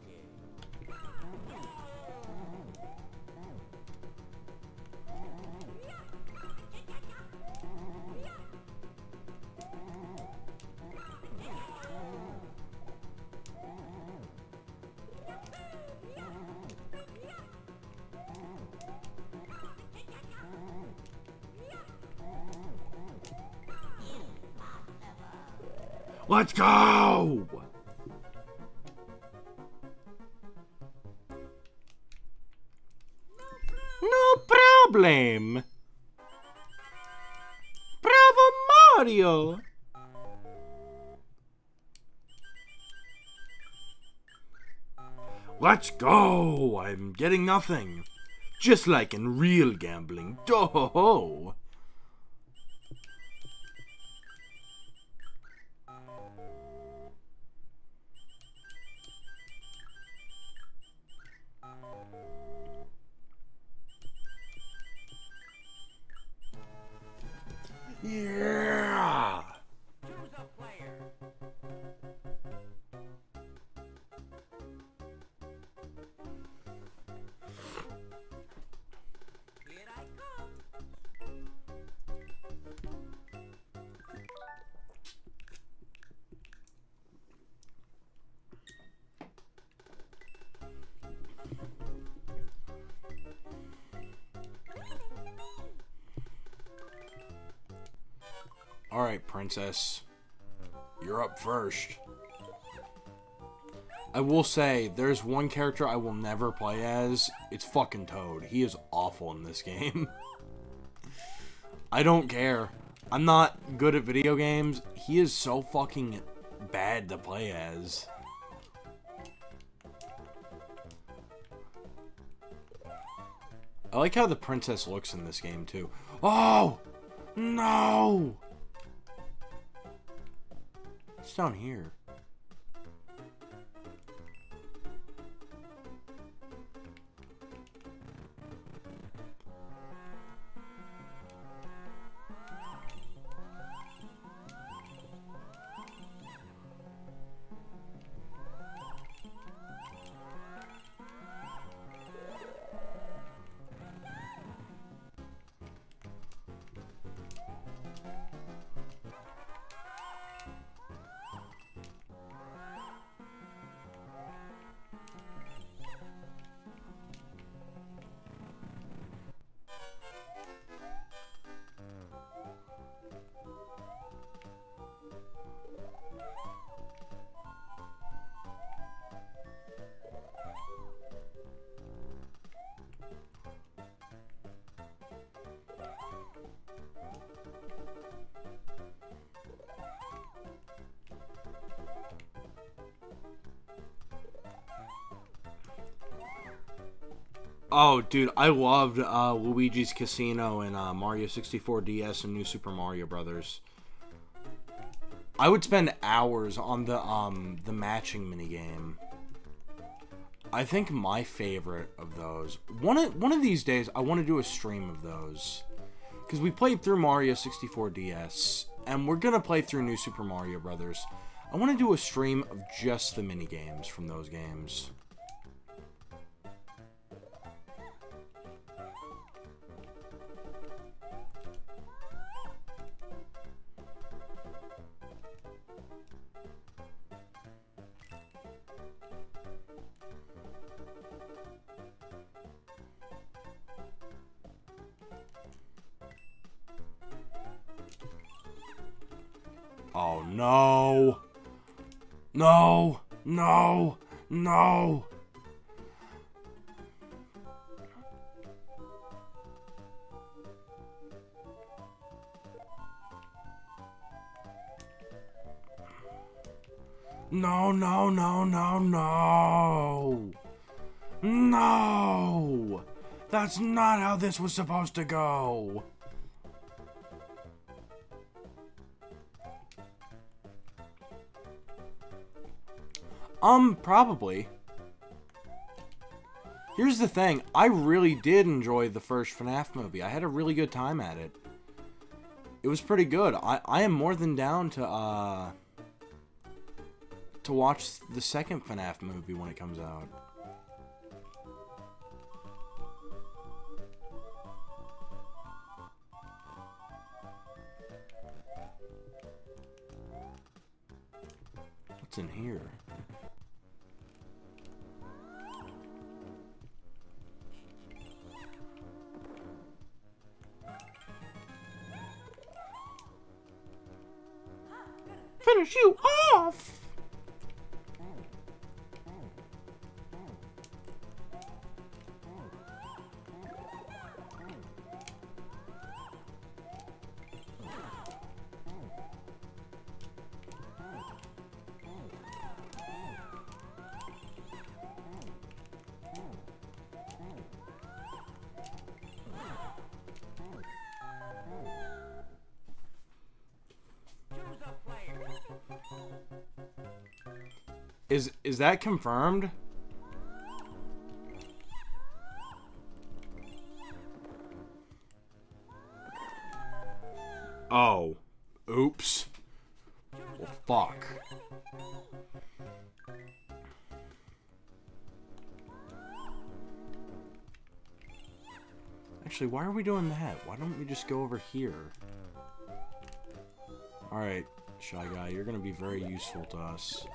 Speaker 1: Let's go! No problem! Bravo, Mario! Let's go! I'm getting nothing. Just like in real gambling. Doh-ho-ho! Yeah!
Speaker 2: Choose a player. Here I come.
Speaker 1: Alright, princess. You're up first. I will say, there's one character I will never play as. It's fucking Toad. He is awful in this game. I don't care. I'm not good at video games. He is so fucking bad to play as. I like how the princess looks in this game, too. Oh! No! It's down here. Oh, dude, I loved Luigi's Casino and Mario 64 DS and New Super Mario Brothers. I would spend hours on the matching minigame. I think my favorite of those. One of these days, I want to do a stream of those, because we played through Mario 64 DS, and we're gonna play through New Super Mario Brothers. I want to do a stream of just the minigames from those games. Oh, no. No. No. No. No, no, no, no, no. No. That's not how this was supposed to go. Probably. Here's the thing. I really did enjoy the first FNAF movie. I had a really good time at it. It was pretty good. I am more than down to watch the second FNAF movie when it comes out. What's in here? finish you off! Is that confirmed? Oh. Oops. Well, fuck. Actually, why are we doing that? Why don't we just go over here? Alright, Shy Guy, you're gonna be very useful to us.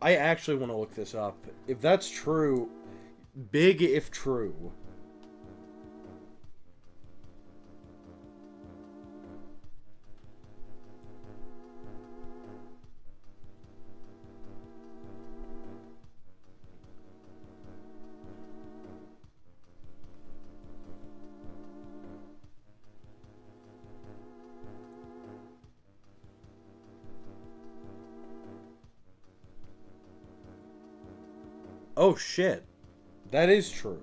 Speaker 1: I actually want to look this up. If that's true, big if true. Oh shit. That is true.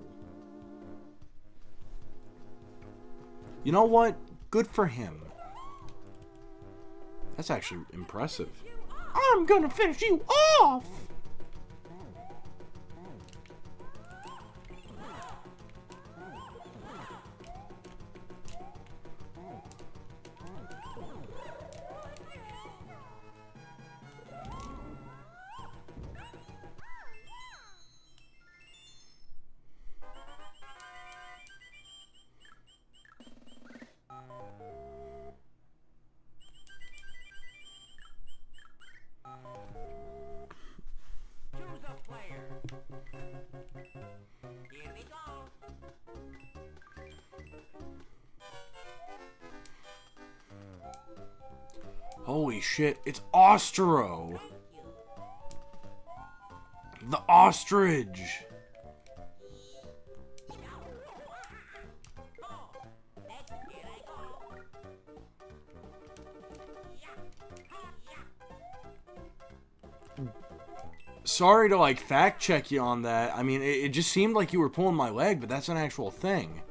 Speaker 1: You know what? Good for him. That's actually impressive. I'm gonna finish you off!
Speaker 2: Choose a player. Here we go.
Speaker 1: Holy shit, it's Ostro! The ostrich! Sorry to, like, fact check you on that. I mean, it just seemed like you were pulling my leg, but that's an actual thing.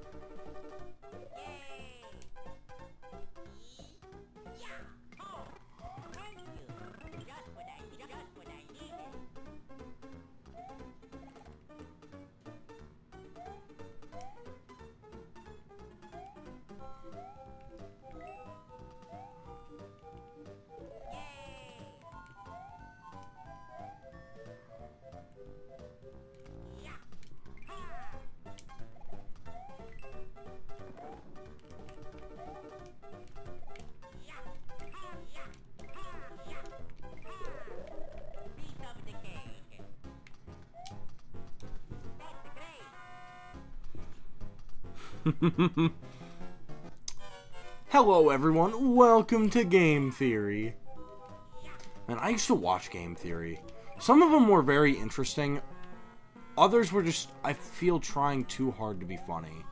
Speaker 1: Hello everyone, welcome to Game Theory. Man, I used to watch Game Theory. Some of them were very interesting. Others were just, I feel, trying too hard to be funny.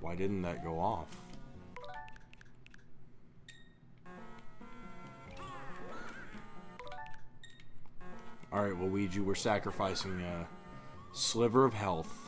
Speaker 1: Why didn't that go off? Alright, Luigi, we're sacrificing a sliver of health.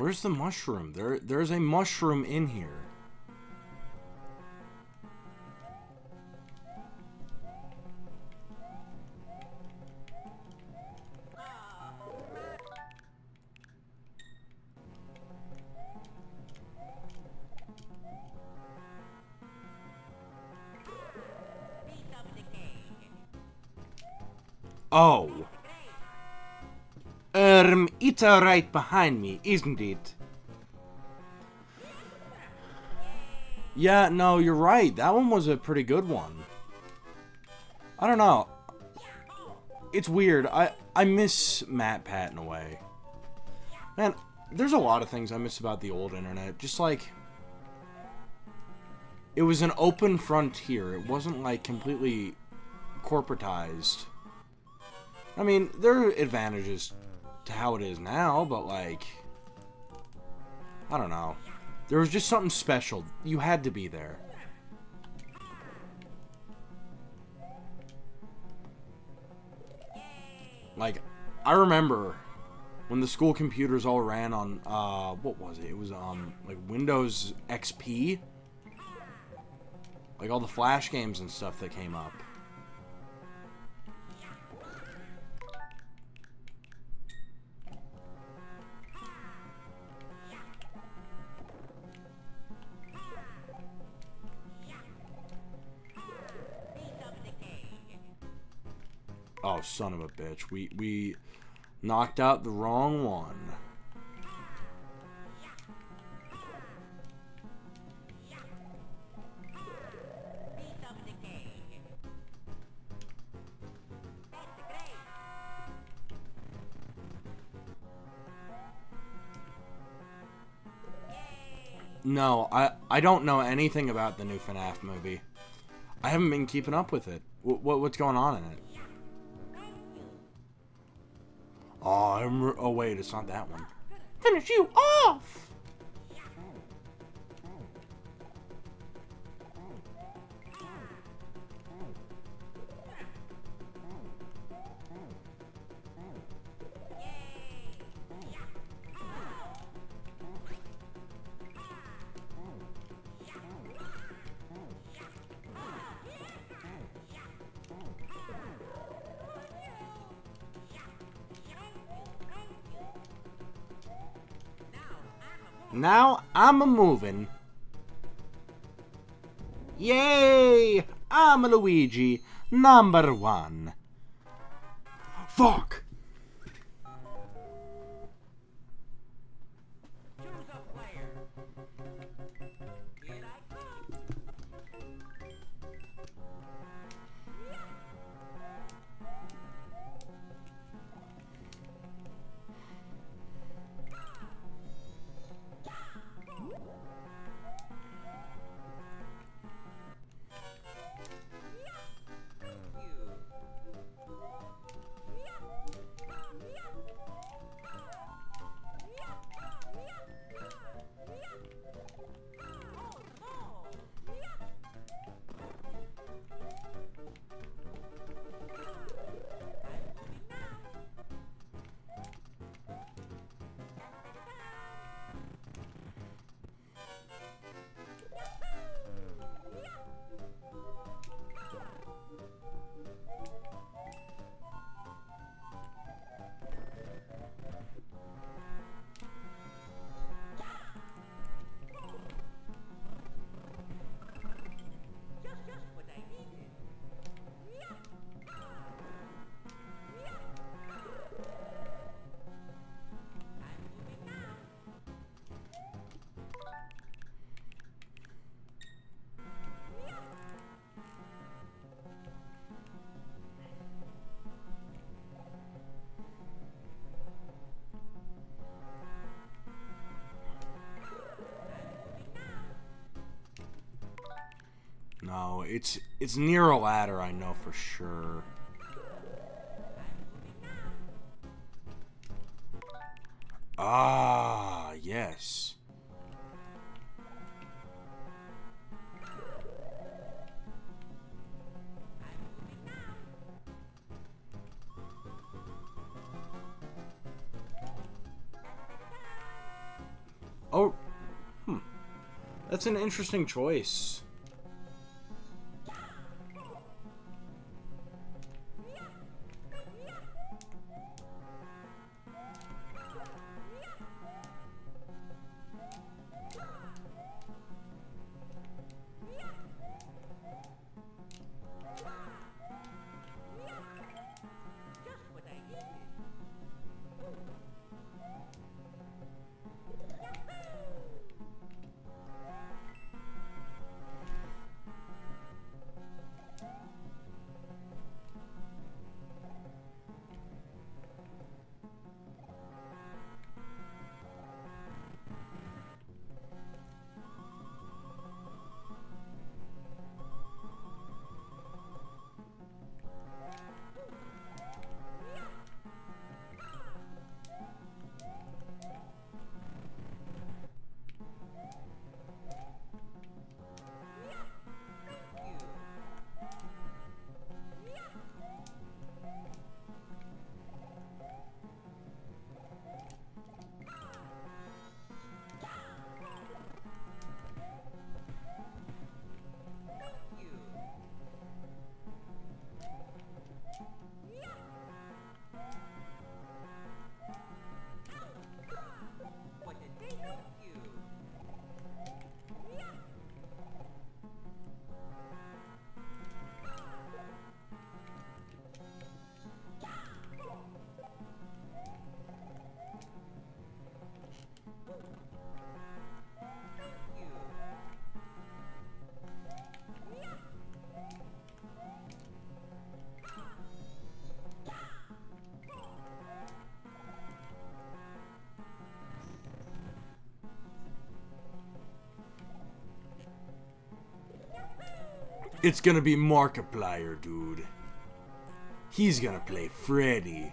Speaker 1: Where's the mushroom? There's a mushroom in here. Oh. It's right behind me, isn't it? Yeah, no, you're right. That one was a pretty good one. I don't know. It's weird. I miss MatPat in a way. Man, there's a lot of things I miss about the old internet. Just like, it was an open frontier. It wasn't like completely corporatized. I mean, there are advantages to how it is now, but like, I don't know. There was just something special. You had to be there. Like, I remember when the school computers all ran on, what was it? It was, like Windows XP. Like all the Flash games and stuff that came up. Oh, son of a bitch. We knocked out the wrong one. No, I don't know anything about the new FNAF movie. I haven't been keeping up with it. What's going on in it? Oh, wait, it's not that one. Finish you off! Now I'm a-moving. Yay! I'm a Luigi, #1. Fuck! No, it's near a ladder, I know for sure. Ah, yes. That's an interesting choice. It's gonna be Markiplier, dude. He's gonna play Freddy.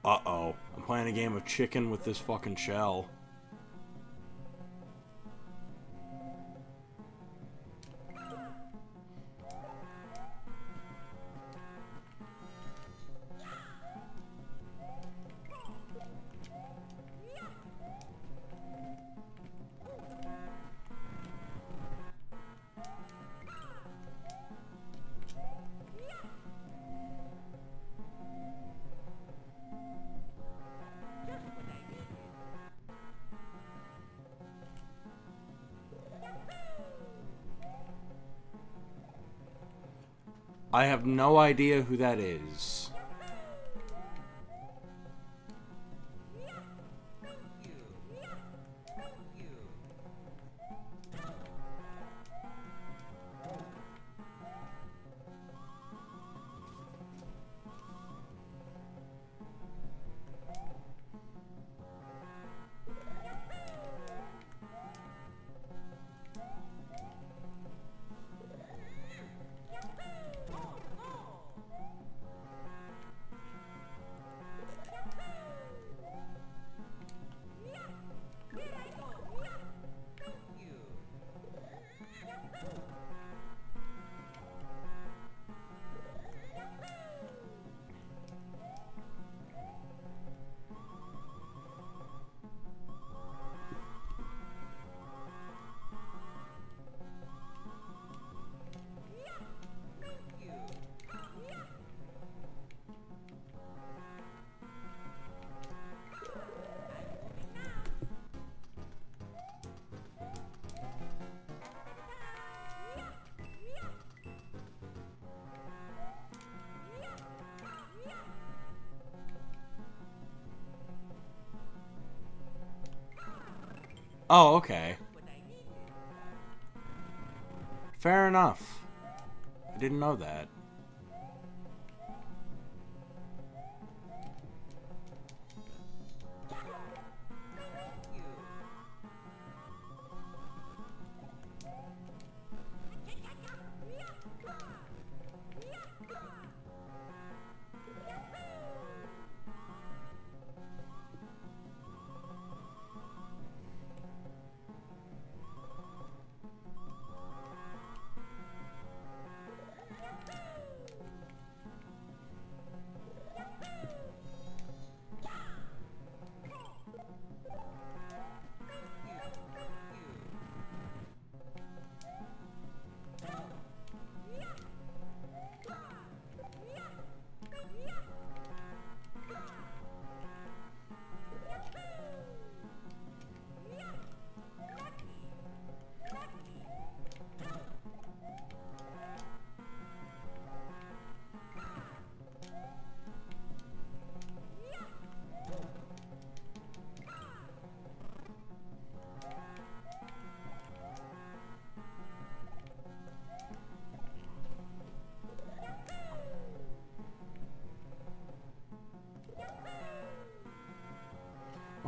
Speaker 1: Uh-oh. I'm playing a game of chicken with this fucking shell. I have no idea who that is. Oh, okay. Fair enough. I didn't know that.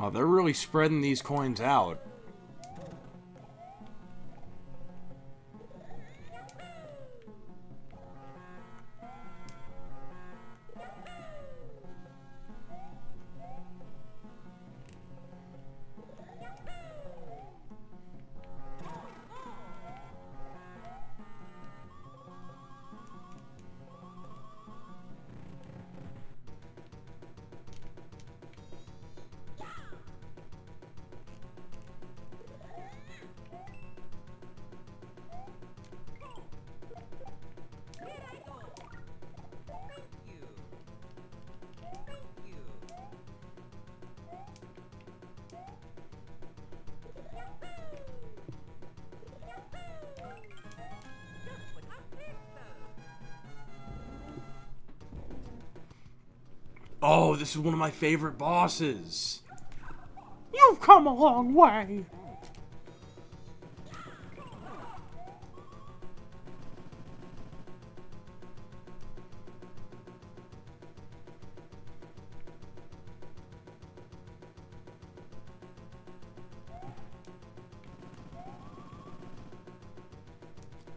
Speaker 1: Oh, they're really spreading these coins out. Oh, this is one of my favorite bosses. You've come a long way.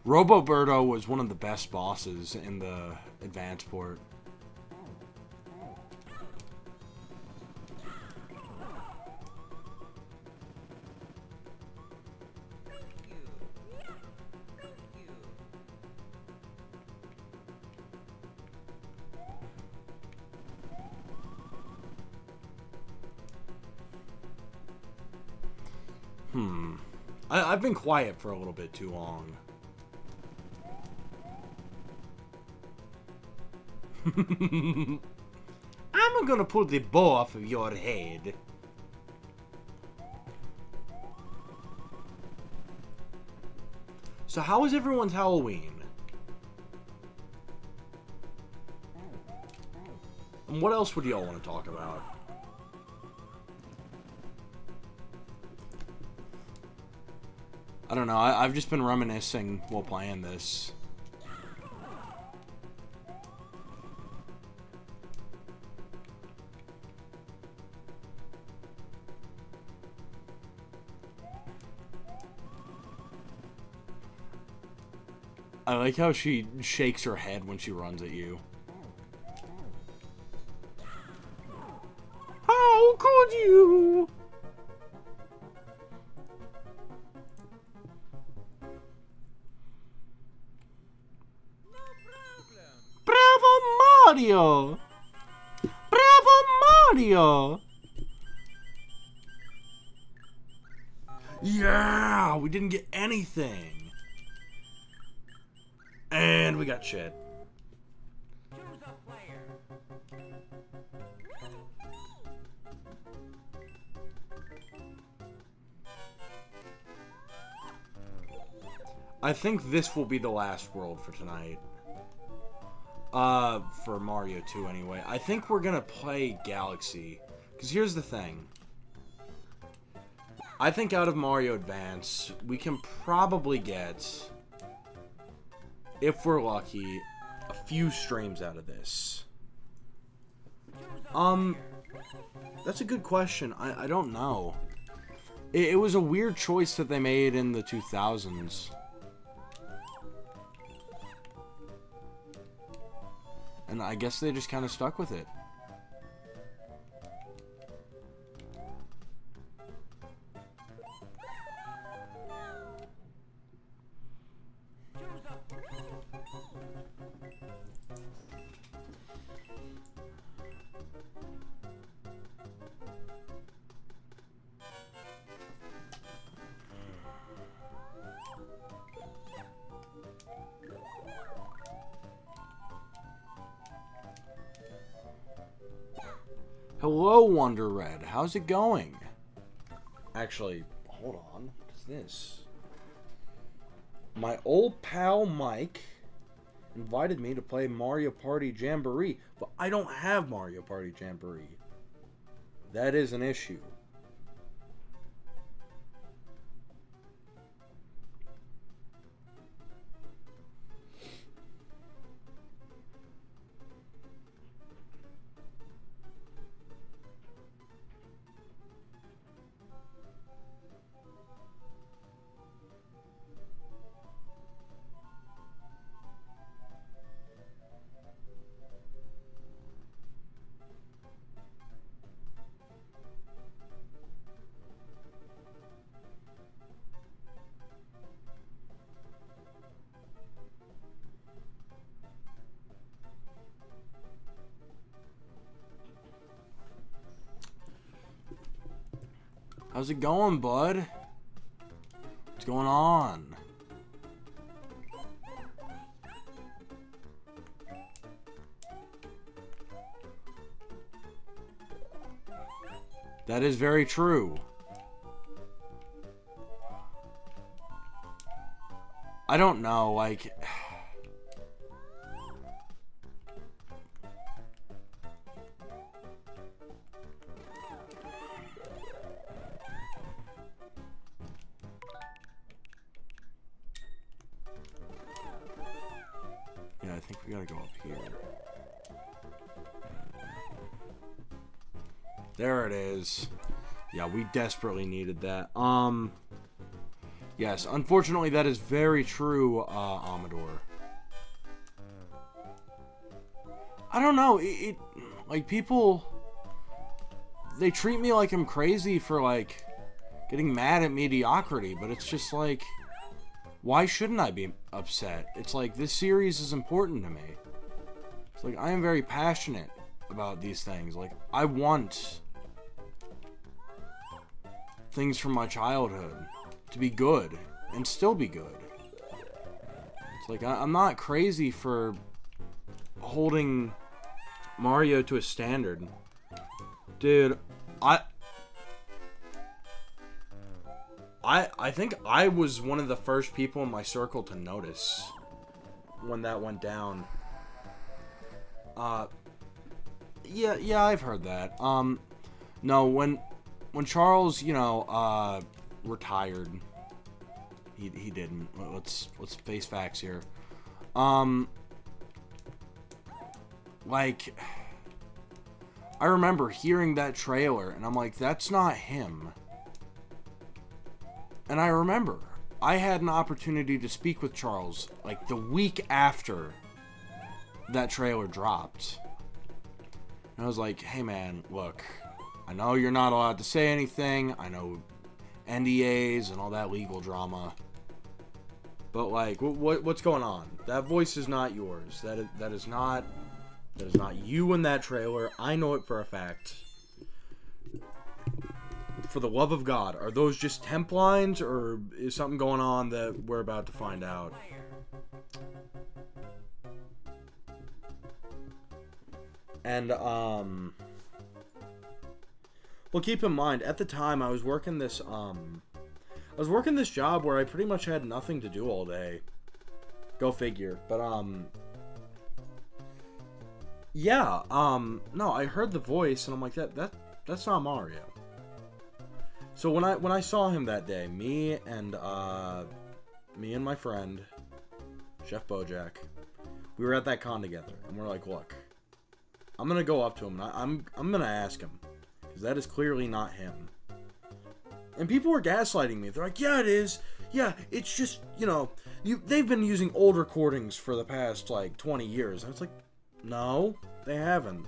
Speaker 1: Roboberto was one of the best bosses in the advanced port. I've been quiet for a little bit too long. I'm gonna pull the bow off of your head. So how was everyone's Halloween? And what else would y'all want to talk about? I don't know, I've just been reminiscing while playing this. I like how she shakes her head when she runs at you. How could you? Bravo, Mario! Bravo, Mario! Yeah, we didn't get anything. And we got shit. I think this will be the last world for tonight. For Mario 2 anyway. I think we're gonna play Galaxy. Because here's the thing. I think out of Mario Advance, we can probably get, if we're lucky, a few streams out of this. That's a good question. I don't know. It was a weird choice that they made in the 2000s. And I guess they just kind of stuck with it. Hello, Wonder Red. How's it going? Actually, hold on. What's this? My old pal Mike invited me to play Mario Party Jamboree, but I don't have Mario Party Jamboree. That is an issue. How's it going, bud? What's going on? That is very true. I don't know, like... Yeah, I think we gotta go up here. There it is. Yeah, we desperately needed that. Yes, unfortunately that is very true, Amador. I don't know, like, people, they treat me like I'm crazy for, like, getting mad at mediocrity, but it's just like, why shouldn't I be upset? It's like, this series is important to me. It's like, I am very passionate about these things. Like, I want things from my childhood to be good and still be good. It's like, I'm not crazy for holding Mario to a standard. Dude, I think I was one of the first people in my circle to notice when that went down. Yeah, I've heard that. No, when Charles, you know, retired, he didn't. Let's face facts here. Like, I remember hearing that trailer, and I'm like, that's not him. And I remember, I had an opportunity to speak with Charles, like, the week after that trailer dropped. And I was like, hey man, look, I know you're not allowed to say anything, I know NDAs and all that legal drama, but like, what's going on? That voice is not yours. That is not you in that trailer. I know it for a fact. For the love of God, are those just temp lines, or is something going on that we're about to find out? And, well, keep in mind, at the time, I was working this job where I pretty much had nothing to do all day. Go figure. But, yeah, no, I heard the voice, and I'm like, that's not Mario. So when I saw him that day, me and my friend, Chef Bojack, we were at that con together, and we're like, look, I'm gonna go up to him, and I'm gonna ask him, because that is clearly not him. And people were gaslighting me. They're like, yeah, it is. Yeah, it's just, you know, they've been using old recordings for the past, like, 20 years. I was like, no, they haven't.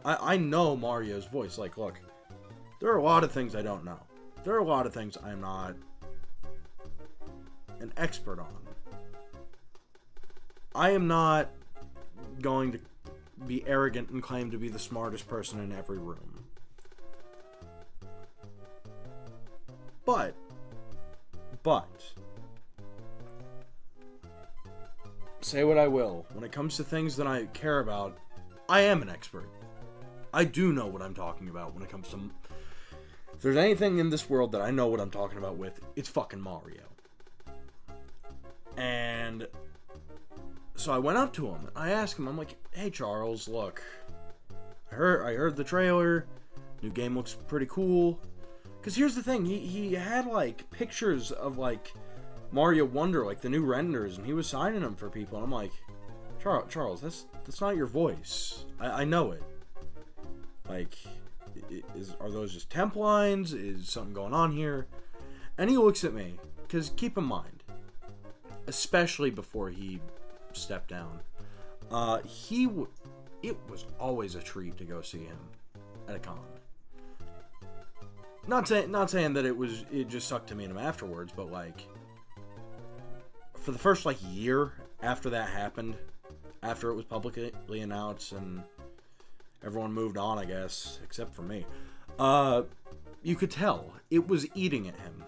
Speaker 1: I know Mario's voice. Like, look, there are a lot of things I don't know. There are a lot of things I'm not an expert on. I am not going to be arrogant and claim to be the smartest person in every room. But, say what I will, when it comes to things that I care about, I am an expert. I do know what I'm talking about when it comes to... If there's anything in this world that I know what I'm talking about with, it's fucking Mario. And so I went up to him. I asked him, I'm like, hey Charles, look, I heard the trailer. New game looks pretty cool. Because here's the thing, he had like pictures of like Mario Wonder, like the new renders, and he was signing them for people. And I'm like, Charles, that's not your voice. I know it. Like, are those just temp lines? Is something going on here? And he looks at me, because keep in mind, especially before he stepped down, it was always a treat to go see him at a con. Not saying that it just sucked to meet him afterwards, but like, for the first like year after that happened, after it was publicly announced and everyone moved on, I guess, except for me.
Speaker 3: you could tell it was eating at him.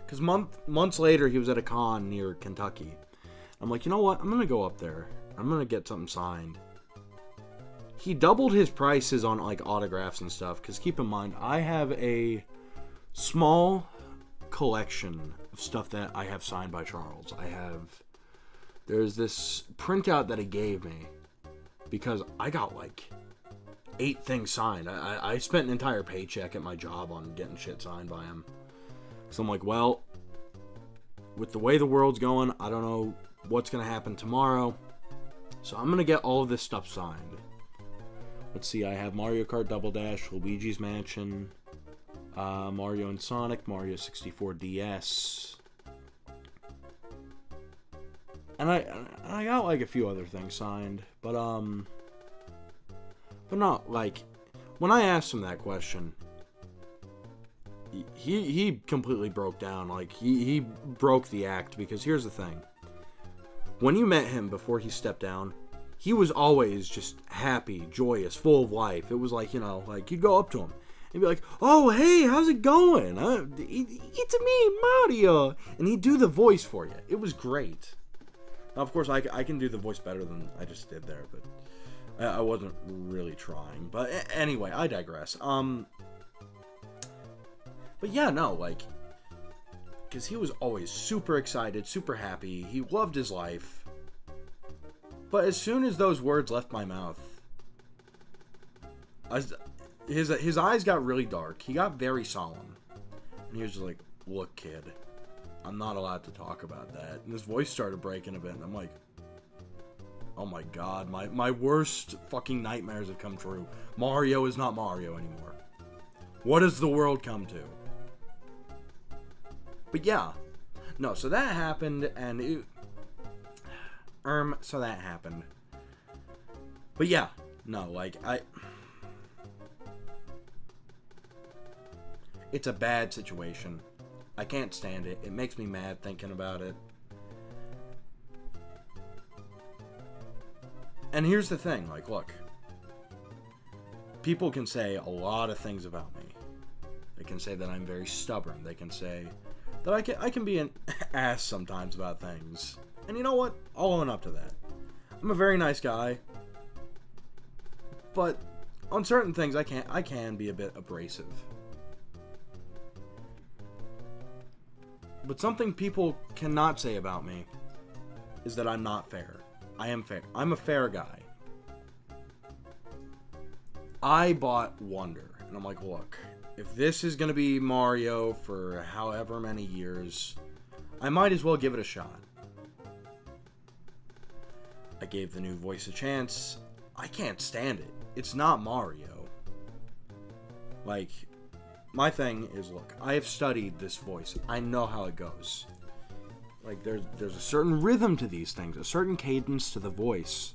Speaker 3: Because months later, he was at a con near Kentucky. I'm like, you know what? I'm going to go up there. I'm going to get something signed. He doubled his prices on, like, autographs and stuff. Because keep in mind, I have a small collection of stuff that I have signed by Charles. There's this printout that he gave me. Because I got, like, 8 things signed. I spent an entire paycheck at my job on getting shit signed by him. So I'm like, well, with the way the world's going, I don't know what's going to happen tomorrow. So I'm going to get all of this stuff signed. Let's see, I have Mario Kart Double Dash, Luigi's Mansion, Mario and Sonic, Mario 64 DS. And I got like a few other things signed, but not like, when I asked him that question, he completely broke down. Like, he broke the act, because here's the thing. When you met him before he stepped down, he was always just happy, joyous, full of life. It was like, you know, like, you'd go up to him and be like, oh, hey, how's it going? It's me, Mario. And he'd do the voice for you. It was great. Now, of course, I can do the voice better than I just did there, but I wasn't really trying. But anyway, I digress. But yeah, no, like, because he was always super excited, super happy. He loved his life. But as soon as those words left my mouth, his eyes got really dark. He got very solemn. And he was just like, look, kid, I'm not allowed to talk about that. And his voice started breaking a bit. And I'm like, oh my god, my worst fucking nightmares have come true. Mario is not Mario anymore. What has the world come to? But yeah, no, so that happened, and so that happened. But yeah, no, like, it's a bad situation. I can't stand it. It makes me mad thinking about it. And here's the thing, like, look. People can say a lot of things about me. They can say that I'm very stubborn. They can say that I can be an ass sometimes about things. And you know what? I'll own up to that. I'm a very nice guy. But on certain things, I can be a bit abrasive. But something people cannot say about me is that I'm not fair. I am fair. I'm a fair guy. I bought Wonder, and I'm like, look, if this is going to be Mario for however many years, I might as well give it a shot. I gave the new voice a chance. I can't stand it. It's not Mario. Like, my thing is, look, I have studied this voice. I know how it goes. Like, there's a certain rhythm to these things, a certain cadence to the voice.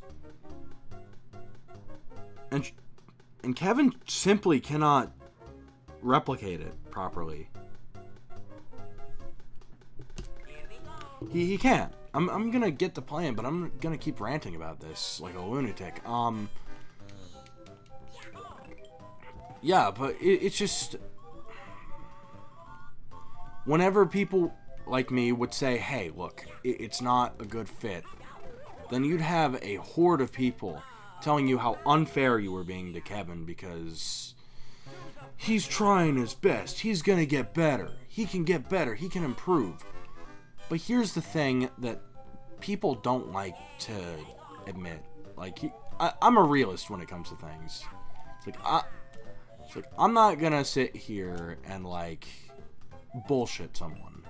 Speaker 3: And Kevin simply cannot replicate it properly. He can't. I'm gonna get to playing, but I'm gonna keep ranting about this like a lunatic. Yeah, but it's just, whenever people like me would say, hey, look, it's not a good fit, then you'd have a horde of people telling you how unfair you were being to Kevin, because he's trying his best, he's gonna get better, he can get better, he can improve. But here's the thing that people don't like to admit. Like, I'm a realist when it comes to things. It's like, I'm not gonna sit here and, like, bullshit someone.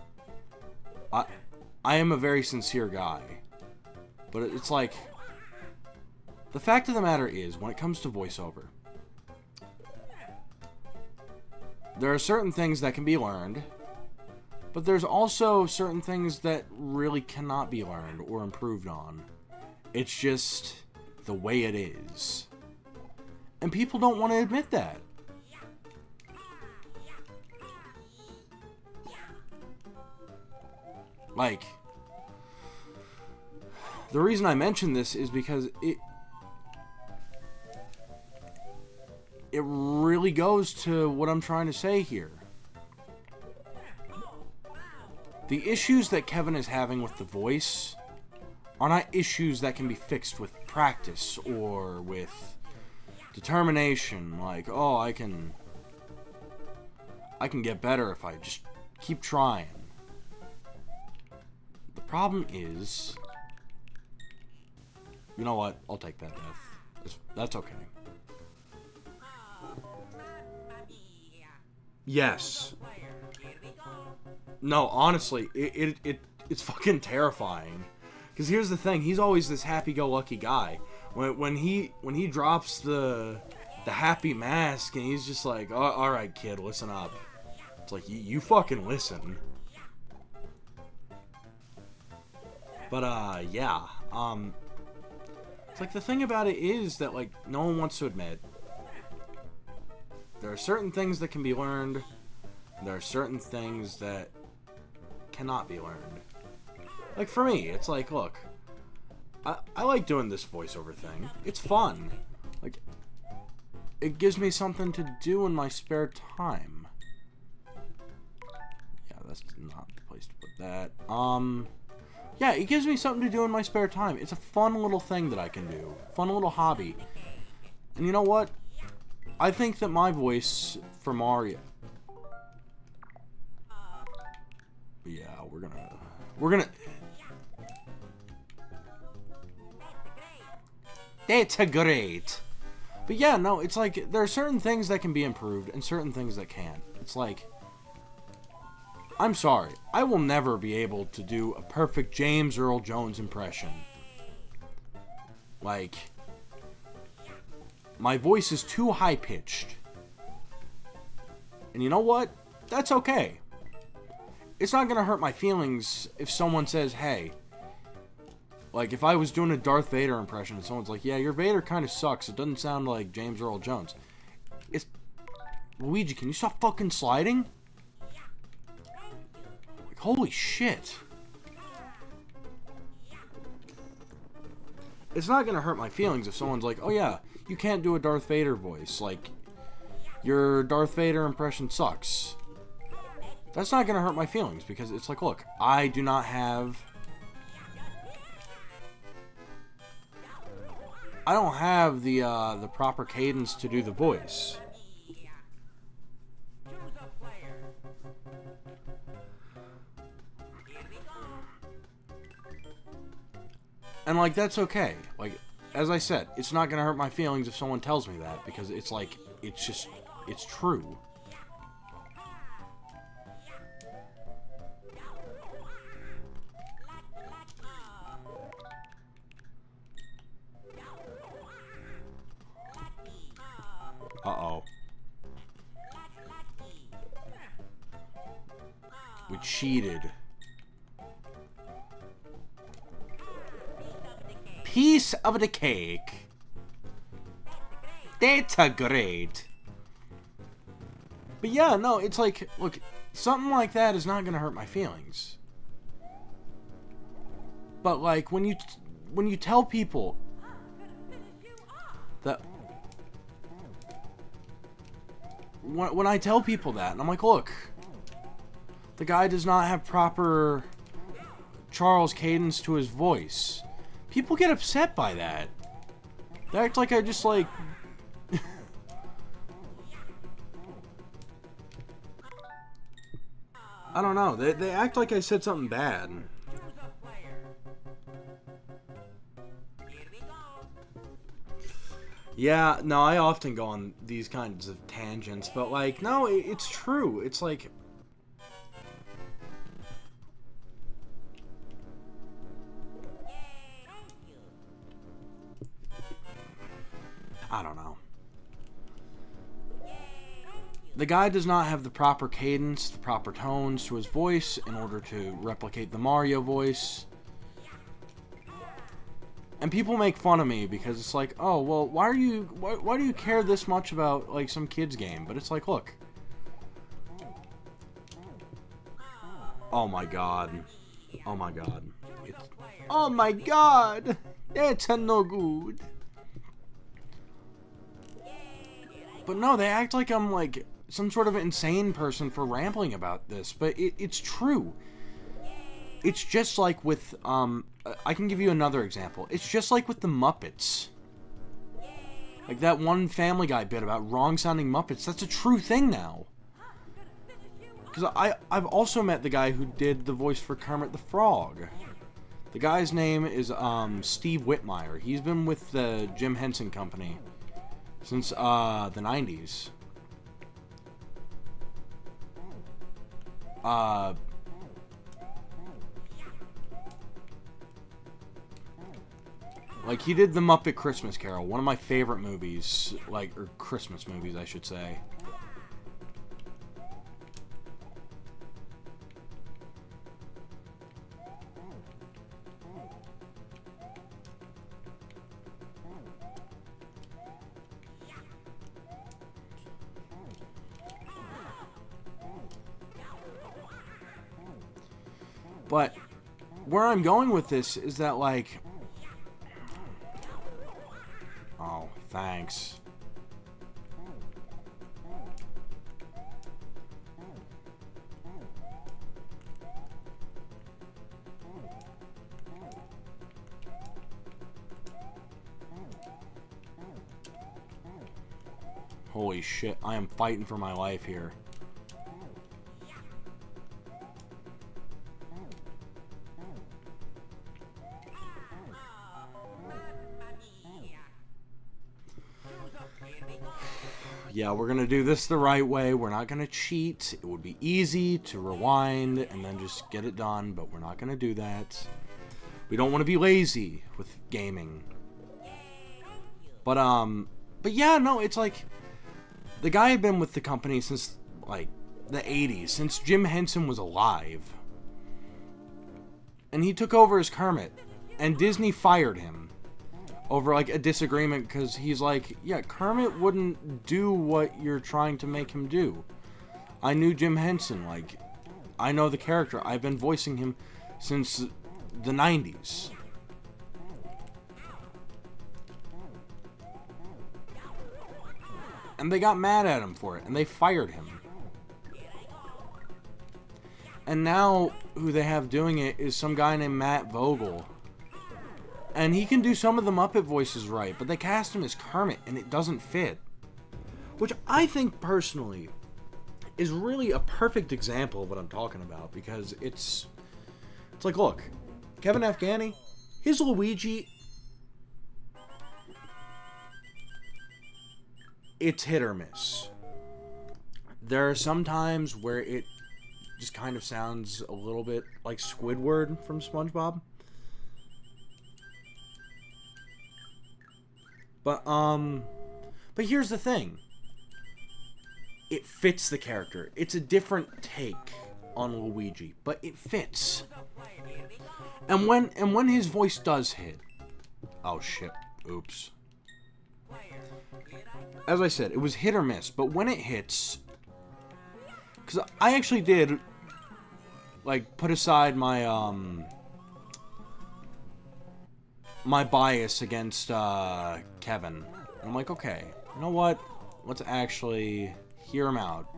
Speaker 3: I am a very sincere guy. But it's like, the fact of the matter is, when it comes to voiceover, there are certain things that can be learned, but there's also certain things that really cannot be learned or improved on. It's just the way it is. And people don't want to admit that. Like, the reason I mention this is because
Speaker 1: it really goes to what I'm trying to say here. The issues that Kevin is having with the voice are not issues that can be fixed with practice or with determination. Like, oh, I can get better if I just keep trying. The problem is, you know what? I'll take that death. That's okay. Yes. No, honestly, it's fucking terrifying. Because here's the thing, he's always this happy-go-lucky guy. When he drops the happy mask, and he's just like, oh, all right, kid, listen up. It's like, you fucking listen. But yeah, it's like the thing about it is that like no one wants to admit there are certain things that can be learned. There are certain things that cannot be learned. Like for me, it's like, look, I like doing this voiceover thing. It's fun. Like, it gives me something to do in my spare time. Yeah, that's not the place to put that. Yeah, it gives me something to do in my spare time. It's a fun little thing that I can do. Fun little hobby. And you know what? I think that my voice for Mario... Yeah, we're gonna... That's great! But yeah, no, it's like, there are certain things that can be improved and certain things that can't. It's like... I'm sorry, I will never be able to do a perfect James Earl Jones impression. Like, my voice is too high-pitched. And you know what? That's okay. It's not gonna hurt my feelings if someone says, hey, like if I was doing a Darth Vader impression and someone's like, yeah, your Vader kind of sucks, it doesn't sound like James Earl Jones. It's, Luigi, can you stop fucking sliding? Holy shit. It's not gonna hurt my feelings if someone's like, oh yeah, you can't do a Darth Vader voice. Like, your Darth Vader impression sucks. That's not gonna hurt my feelings because it's like, look, I do not have... I don't have the proper cadence to do the voice. And, like, that's okay. Like, as I said, it's not gonna hurt my feelings if someone tells me that, because it's like, it's just, it's true. Uh-oh. We cheated. Piece of the cake. That's great. But yeah, no, it's like, look, something like that is not gonna hurt my feelings. But like when you tell people that when I tell people that, and I'm like, look, the guy does not have proper Charles cadence to his voice. People get upset by that. They act like I just, like... I don't know. They act like I said something bad. Yeah, no, I often go on these kinds of tangents, but, like, no, it's true. It's like... I don't know. The guy does not have the proper cadence, the proper tones to his voice in order to replicate the Mario voice. And people make fun of me because it's like, oh, well, why do you care this much about, like, some kid's game? But it's like, look. Oh my god. Oh my god. Oh my god! That's no good. But no, they act like I'm like some sort of insane person for rambling about this, but it's true. It's just like with, I can give you another example. It's just like with the Muppets. Like that one Family Guy bit about wrong-sounding Muppets. That's a true thing now. Because I've also met the guy who did the voice for Kermit the Frog. The guy's name is Steve Whitmire. He's been with the Jim Henson Company since the 90s. Like, he did The Muppet Christmas Carol, one of my favorite movies, like, or Christmas movies, I should say. But where I'm going with this is that, like... Oh, thanks. Holy shit, I am fighting for my life here. Yeah, we're gonna do this the right way. We're not gonna cheat. It would be easy to rewind and then just get it done, but we're not gonna do that. We don't want to be lazy with gaming. But yeah, no, it's like the guy had been with the company since like the 80s, since Jim Henson was alive. And he took over as Kermit, and Disney fired him over like a disagreement because he's like, yeah, Kermit wouldn't do what you're trying to make him do. I knew Jim Henson, like, I know the character. I've been voicing him since the 90s. And they got mad at him for it, and they fired him. And now who they have doing it is some guy named Matt Vogel. And he can do some of the Muppet voices right, but they cast him as Kermit, and it doesn't fit. Which I think, personally, is really a perfect example of what I'm talking about, because it's like, look, Kevin Afghani, his Luigi, it's hit or miss. There are some times where it just kind of sounds a little bit like Squidward from SpongeBob. But here's the thing. It fits the character. It's a different take on Luigi, but it fits. And when his voice does hit, oh shit, oops. As I said, it was hit or miss, but when it hits, because I actually did, like, put aside my my bias against Kevin. And I'm like, okay, you know what? Let's actually hear him out.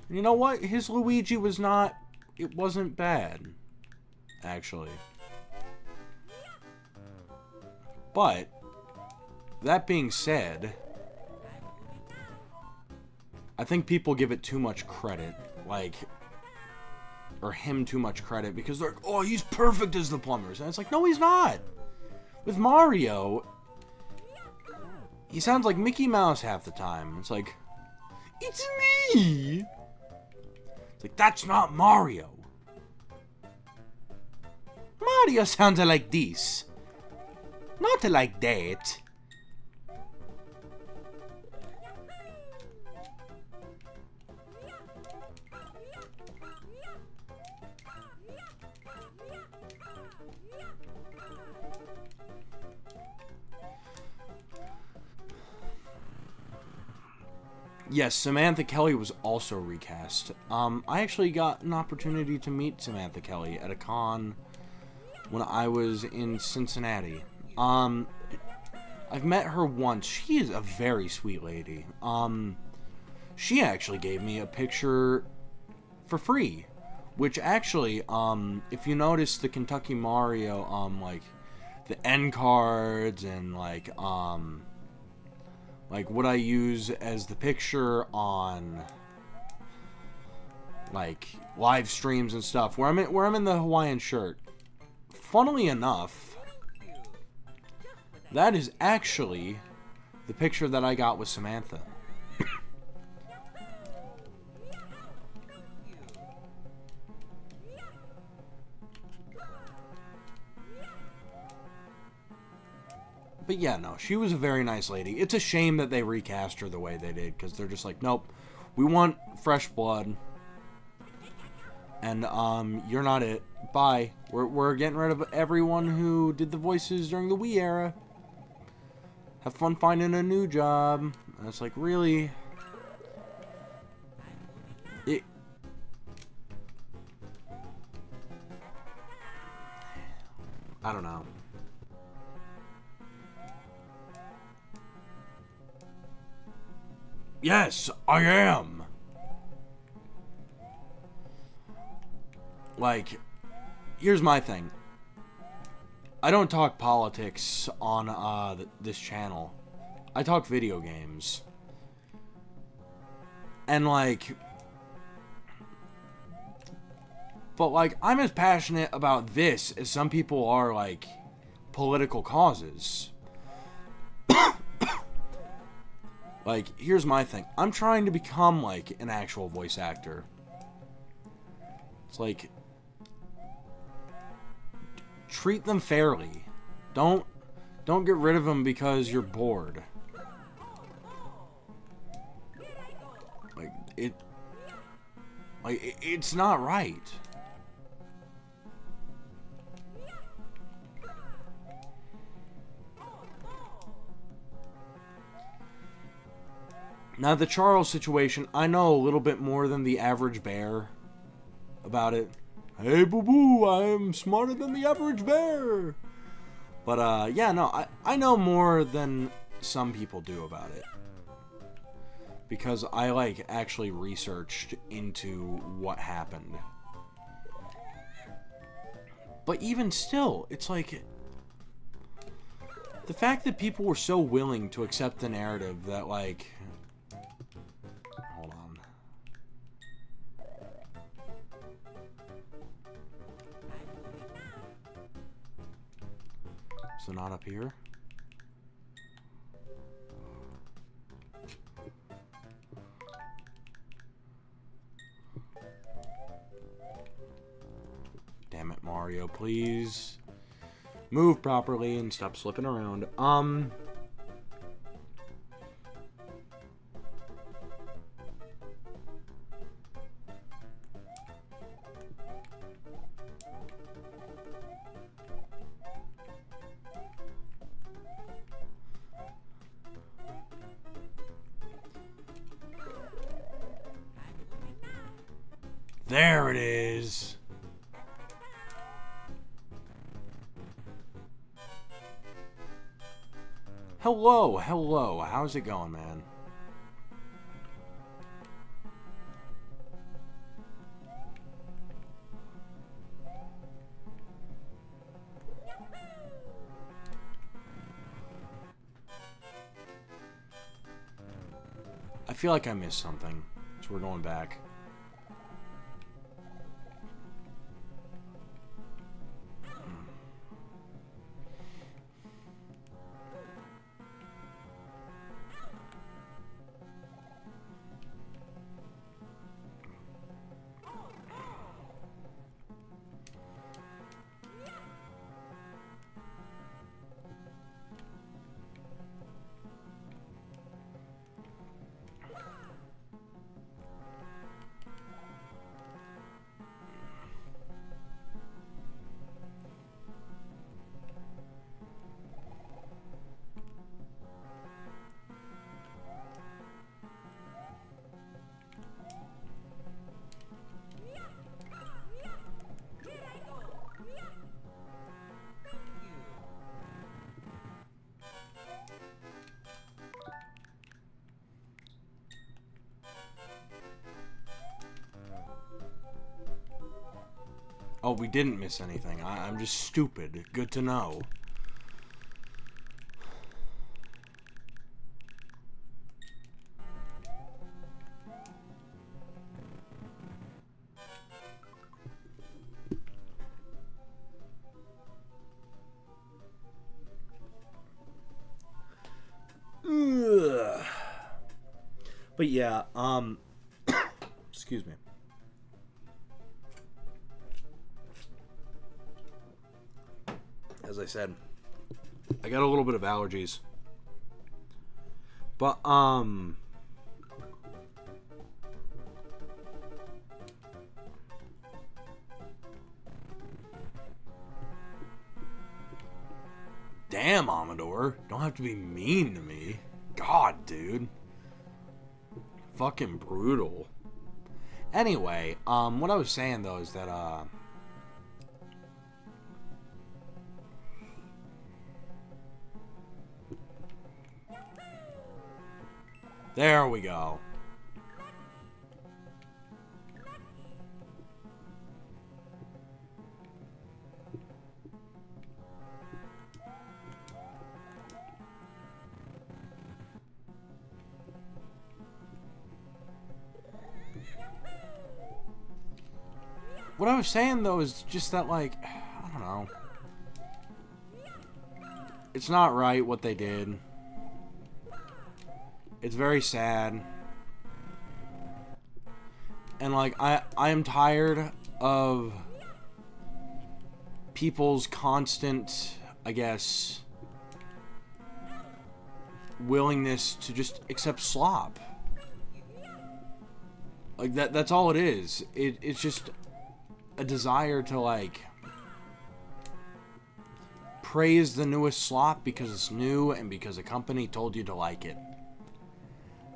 Speaker 1: And you know what? His Luigi was not... It wasn't bad, actually. But, that being said, I think people give it too much credit. Like... or him too much credit, because they're like, oh, he's perfect as the Plumbers. And it's like, no, he's not. With Mario, he sounds like Mickey Mouse half the time. It's like, it's me. It's like, that's not Mario. Mario sounds like this, not like that. Yes, Samantha Kelly was also recast. I actually got an opportunity to meet Samantha Kelly at a con when I was in Cincinnati.
Speaker 3: I've met her once. She is a very sweet lady. She actually gave me a picture for free, which actually, if you notice the Kentucky Mario, like the end cards and like what I use as the picture on like live streams and stuff, where I'm in the Hawaiian shirt. Funnily enough, that is actually the picture that I got with Samantha. But yeah, no, she was a very nice lady. It's a shame that they recast her the way they did, because they're just like, nope, we want fresh blood. And, you're not it. Bye. We're getting rid of everyone who did the voices during the Wii era. Have fun finding a new job. And it's like, really? I don't know. Yes, I am. Like, here's my thing. I don't talk politics on this channel. I talk video games. And like, but like, I'm as passionate about this as some people are like political causes. Like, here's my thing. I'm trying to become like an actual voice actor. It's like, treat them fairly. Don't get rid of them because you're bored. It's not right. Now, the Charles situation, I know a little bit more than the average bear about it. Hey, boo-boo, I am smarter than the average bear. But, yeah, no, I know more than some people do about it. Because I, like, actually researched into what happened. But even still, it's like, the fact that people were so willing to accept the narrative that, like, hold on. So not up here? Damn it, Mario, please move properly and stop slipping around. There it is. Hello, hello. How's it going, man? I feel like I missed something, so we're going back. Oh, we didn't miss anything. I'm just stupid. Good to know. Ugh. But yeah, excuse me. As I said, I got a little bit of allergies. But damn, Amador, don't have to be mean to me. God, dude. Fucking brutal. Anyway, what I was saying though is that there we go. What I was saying though is just that, like, I don't know. It's not right what they did. It's very sad. And like I am tired of people's constant, I guess, willingness to just accept slop. Like that's all it is. It's just a desire to like praise the newest slop because it's new and because a company told you to like it.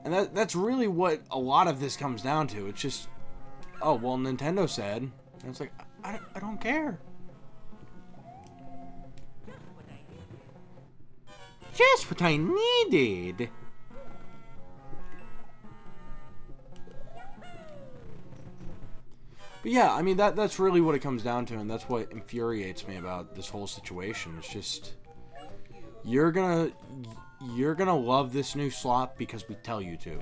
Speaker 3: And that's really what a lot of this comes down to. It's just, oh, well, Nintendo said. And it's like, I don't care. Just what I needed. But yeah, I mean, that's really what it comes down to, and that's what infuriates me about this whole situation. It's just, you're gonna love this new slop because we tell you to.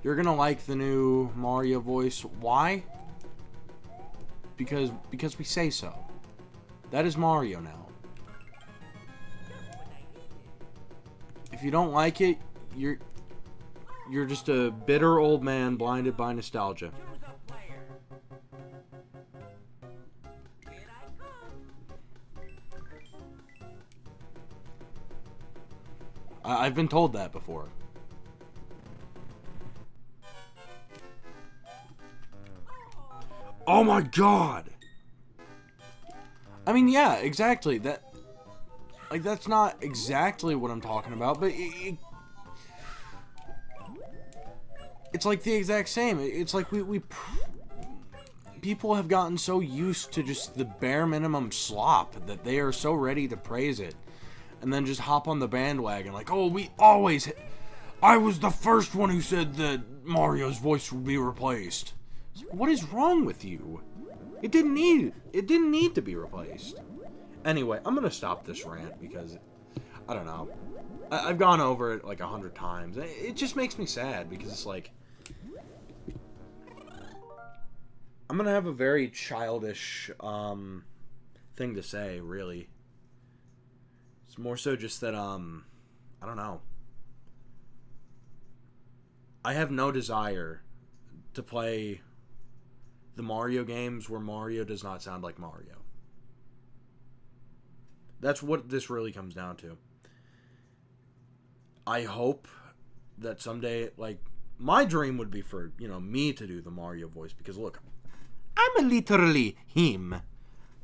Speaker 3: You're gonna like the new Mario voice. Why? Because we say so. That is Mario now. If you don't like it, you're just a bitter old man blinded by nostalgia. I've been told that before. Oh my god! I mean, yeah, exactly. That's not exactly what I'm talking about, but it's like the exact same. It's like people have gotten so used to just the bare minimum slop that they are so ready to praise it. And then just hop on the bandwagon like, oh, I was the first one who said that Mario's voice would be replaced. What is wrong with you? It didn't need to be replaced. Anyway, I'm gonna stop this rant because I don't know. I've gone over it like 100 times. It just makes me sad because it's like I'm gonna have a very childish thing to say, really. It's more so just that, I don't know. I have no desire to play the Mario games where Mario does not sound like Mario. That's what this really comes down to. I hope that someday, like, my dream would be for, me to do the Mario voice because, look, I'm literally him.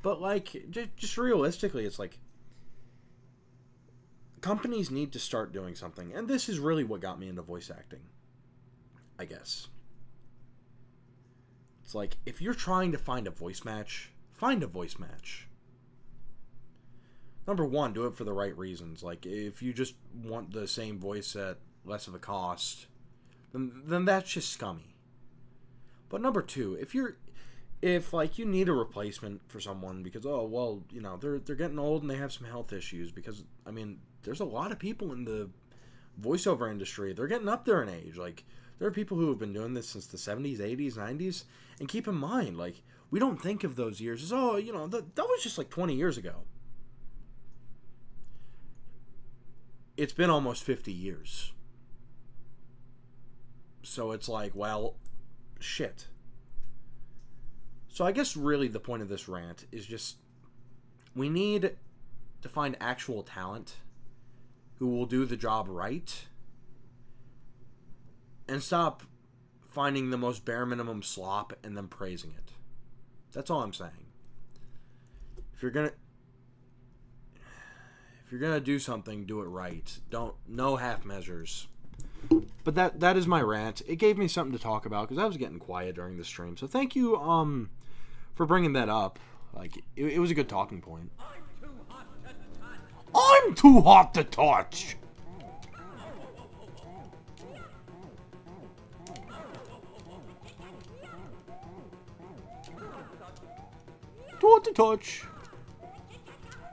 Speaker 3: But, like, just realistically, it's like, companies need to start doing something. And this is really what got me into voice acting, I guess. It's like, if you're trying to find a voice match, find a voice match. Number one, do it for the right reasons. Like, if you just want the same voice at less of a cost, then that's just scummy. But number two, if you're if like you need a replacement for someone because they're getting old and they have some health issues, because I mean there's a lot of people in the voiceover industry, they're getting up there in age. Like there are people who have been doing this since the 70s, 80s, 90s, and keep in mind, like, we don't think of those years as that was just like 20 years ago. It's been almost 50 years. So it's like, well, shit. So I guess really the point of this rant is just we need to find actual talent who will do the job right and stop finding the most bare minimum slop and then praising it. That's all I'm saying. If you're gonna do something, do it right. No half measures. But that is my rant. It gave me something to talk about because I was getting quiet during the stream. So thank you for bringing that up. Like it was a good talking point. I'm too hot to touch. Too hot to touch.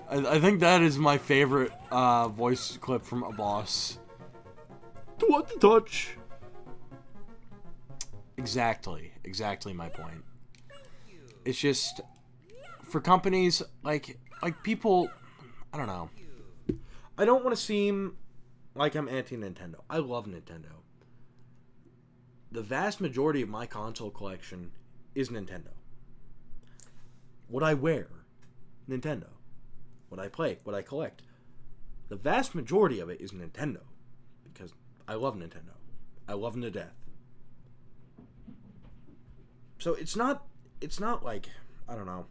Speaker 3: I think that is my favorite voice clip from a boss. Too hot to touch. Exactly my point. It's just for companies like people, I don't know. I don't want to seem like I'm anti-Nintendo. I love Nintendo. The vast majority of my console collection is Nintendo. What I wear, Nintendo. What I play, what I collect. The vast majority of it is Nintendo. Because I love Nintendo. I love them to death. So it's not like, I don't know.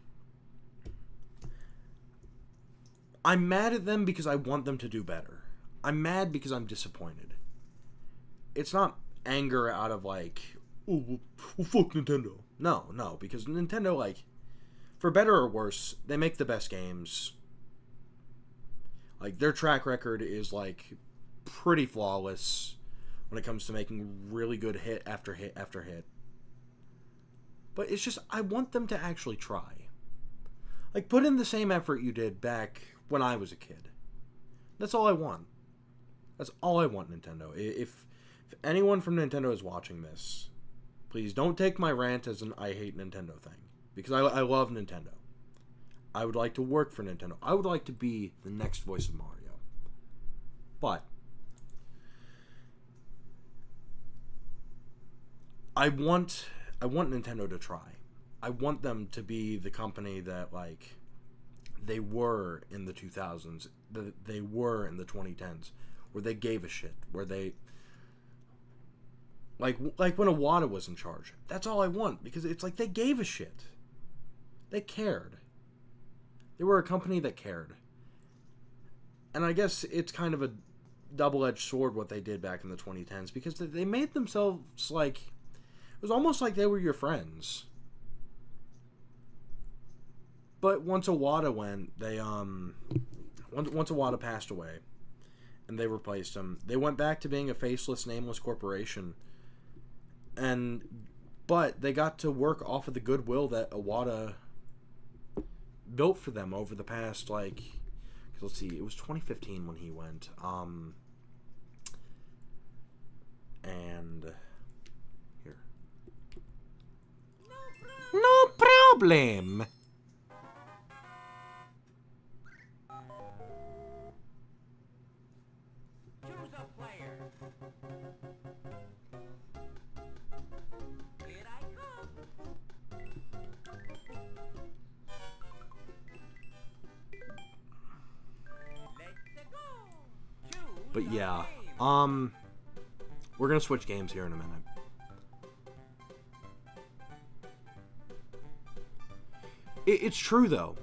Speaker 3: I'm mad at them because I want them to do better. I'm mad because I'm disappointed. It's not anger out of like, oh, well fuck Nintendo. No, because Nintendo, like, for better or worse, they make the best games. Like, their track record is, like, pretty flawless when it comes to making really good hit after hit after hit. But it's just, I want them to actually try. Like, put in the same effort you did back when I was a kid. That's all I want. That's all I want, Nintendo. If anyone from Nintendo is watching this, please don't take my rant as an I hate Nintendo thing. Because I love Nintendo. I would like to work for Nintendo. I would like to be the next voice of Mario. But I want Nintendo to try. I want them to be the company that, like, they were in the 2000s, that they were in the 2010s, where they gave a shit, where they like when Iwata was in charge. That's all I want, because it's like they gave a shit. They cared. They were a company that cared. And I guess it's kind of a double-edged sword what they did back in the 2010s, because they made themselves like, it was almost like they were your friends. But once Iwata went, once Iwata passed away, and they replaced him, they went back to being a faceless, nameless corporation. But they got to work off of the goodwill that Iwata built for them over the past, like, cause let's see, it was 2015 when he went, and here. No problem.
Speaker 2: Choose a player. Here I come. Let's go. Choose
Speaker 3: But
Speaker 2: a
Speaker 3: yeah,
Speaker 2: game.
Speaker 3: we're gonna switch games here in a minute. It's true though.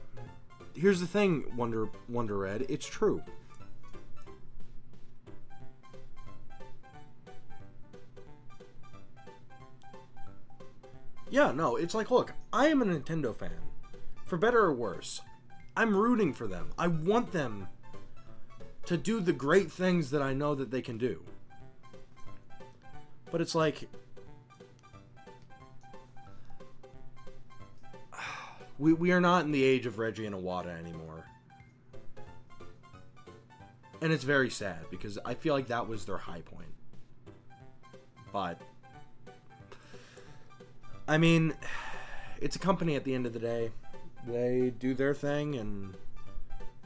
Speaker 3: Here's the thing, Wonder Red. It's true. Yeah, no, it's like, look, I am a Nintendo fan. For better or worse. I'm rooting for them. I want them to do the great things that I know that they can do. But it's like, We are not in the age of Reggie and Iwata anymore. And it's very sad because I feel like that was their high point. But, I mean, it's a company at the end of the day. They do their thing and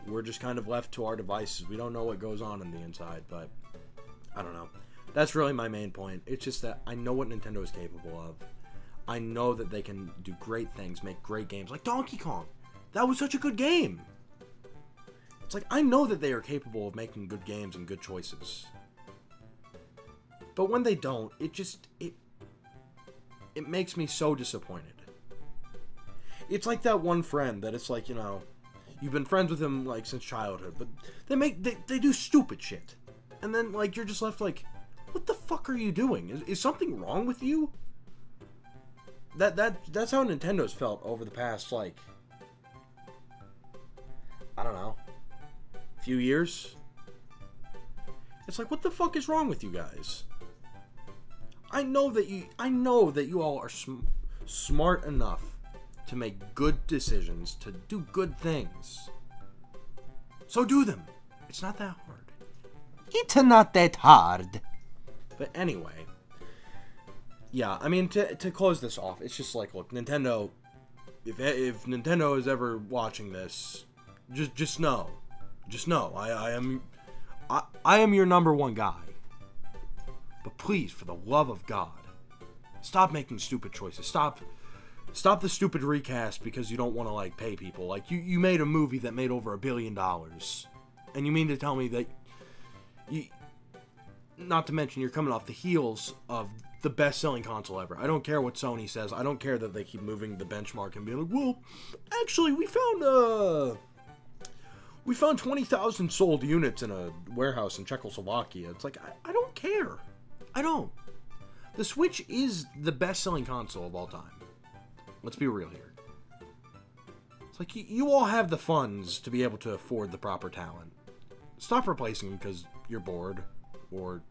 Speaker 3: we're just kind of left to our devices. We don't know what goes on the inside, but I don't know. That's really my main point. It's just that I know what Nintendo is capable of. I know that they can do great things, make great games, like Donkey Kong. That was such a good game. It's like, I know that they are capable of making good games and good choices. But when they don't, it makes me so disappointed. It's like that one friend that it's like, you know, you've been friends with him like since childhood, but they do stupid shit. And then like you're just left like, what the fuck are you doing? Is something wrong with you? That's how Nintendo's felt over the past, like, I don't know, few years. It's like, what the fuck is wrong with you guys? I know that you all are smart enough to make good decisions, to do good things. So do them. It's not that hard. It's not that hard. But anyway, yeah, I mean, to close this off, it's just like, look, Nintendo, if Nintendo is ever watching this, just know, I am your number one guy. But please, for the love of God, stop making stupid choices. Stop the stupid recast because you don't want to, like, pay people. Like, you made a movie that made over $1 billion, and you mean to tell me that not to mention you're coming off the heels of the best-selling console ever. I don't care what Sony says. I don't care that they keep moving the benchmark and being like, well, actually, we found 20,000 sold units in a warehouse in Czechoslovakia. It's like, I don't care. I don't. The Switch is the best-selling console of all time. Let's be real here. It's like, you all have the funds to be able to afford the proper talent. Stop replacing them because you're bored, or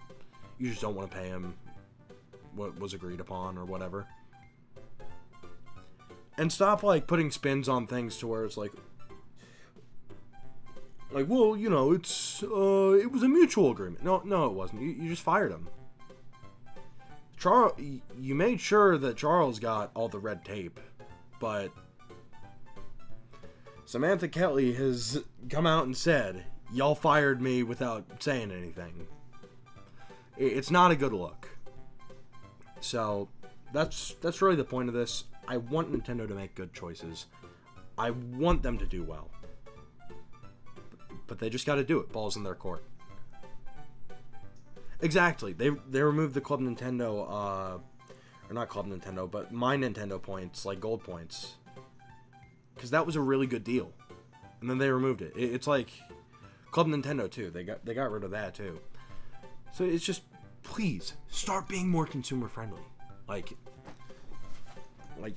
Speaker 3: you just don't want to pay them what was agreed upon, or whatever. And stop, like, putting spins on things to where it's like, well, you know, it was a mutual agreement. No, it wasn't. You just fired him. You made sure that Charles got all the red tape, but Samantha Kelly has come out and said, y'all fired me without saying anything. It's not a good look. So, that's really the point of this. I want Nintendo to make good choices. I want them to do well. But they just gotta do it. Ball's in their court. Exactly. They removed the Club Nintendo, or not Club Nintendo, but My Nintendo points, like gold points. Because that was a really good deal. And then they removed it. It's like Club Nintendo too. They got rid of that too. So it's just, please, start being more consumer friendly. Like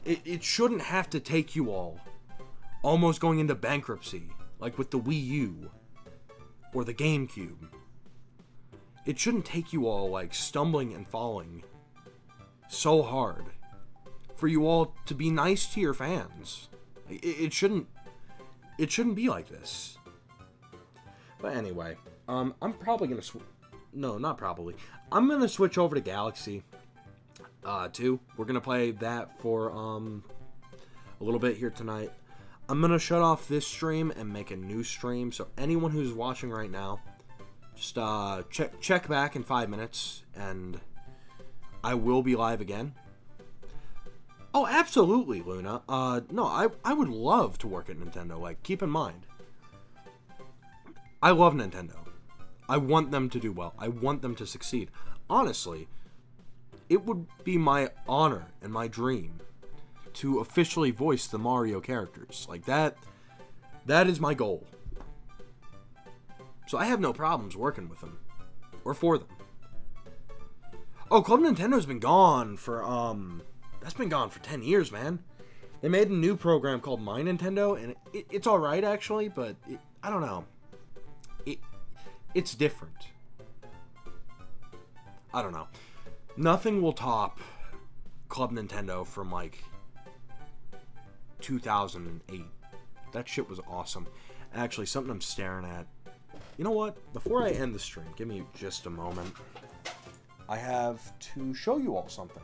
Speaker 3: it shouldn't have to take you all almost going into bankruptcy, like with the Wii U or the GameCube. It shouldn't take you all, like, stumbling and falling so hard for you all to be nice to your fans. It shouldn't be like this. But anyway, I'm probably gonna I'm gonna switch over to Galaxy 2. We're gonna play that for a little bit here tonight. I'm gonna shut off this stream and make a new stream. So anyone who's watching right now, just check back in 5 minutes, and I will be live again. Oh, absolutely, Luna. No, I would love to work at Nintendo. Like, keep in mind, I love Nintendo. I want them to do well. I want them to succeed. Honestly, it would be my honor and my dream to officially voice the Mario characters. Like, that is my goal. So I have no problems working with them. Or for them. Oh, Club Nintendo's been gone for, that's been gone for 10 years, man. They made a new program called My Nintendo, and it's alright, actually, but I don't know. It's different. I don't know. Nothing will top Club Nintendo from, like, 2008. That shit was awesome. Actually, something I'm staring at. You know what? Before I end the stream, give me just a moment. I have to show you all something.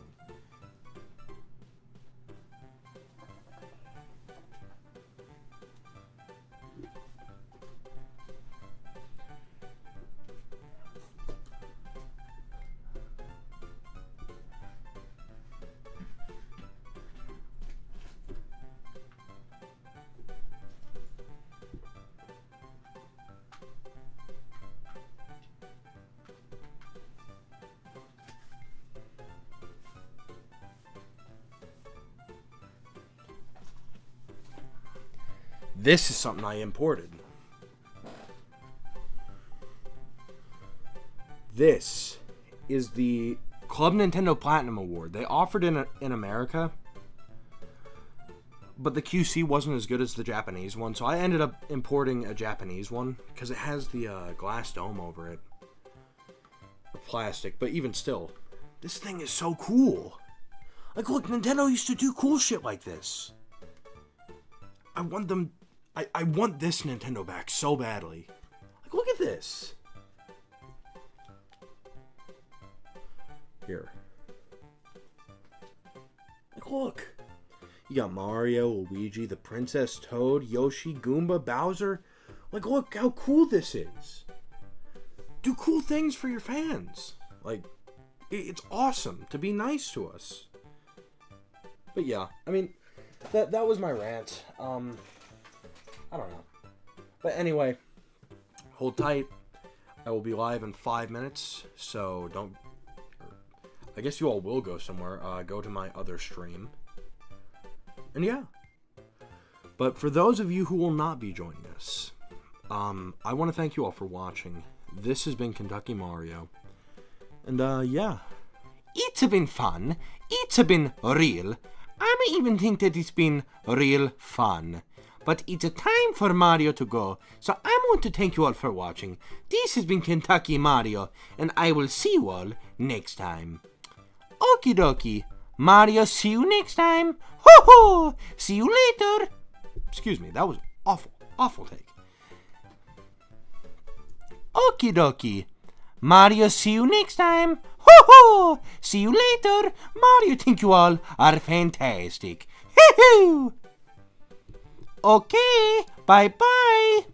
Speaker 3: This is something I imported. This is the Club Nintendo Platinum Award. They offered it in America, but the QC wasn't as good as the Japanese one, so I ended up importing a Japanese one because it has the glass dome over it. The plastic, but even still, this thing is so cool. Like, look, Nintendo used to do cool shit like this. I want this Nintendo back so badly. Like, look at this. Here. Like, look. You got Mario, Luigi, the Princess, Toad, Yoshi, Goomba, Bowser. Like, look how cool this is. Do cool things for your fans. Like, it's awesome to be nice to us. But yeah, I mean, that was my rant. I don't know. But anyway, hold tight. I will be live in 5 minutes, so don't... I guess you all will go somewhere. Go to my other stream. And yeah. But for those of you who will not be joining us, I want to thank you all for watching. This has been Kentucky Mario. And yeah. It's been fun. It's been real. I even think that it's been real fun. But it's time for Mario to go, so I want to thank you all for watching. This has been Kentucky Mario, and I will see you all next time. Okie dokie. Mario, see you next time. Ho ho! See you later. Excuse me, that was awful take. Okie dokie. Mario, see you next time. Ho ho! See you later. Mario, think you all are fantastic. Hoo hoo! Okay, bye-bye.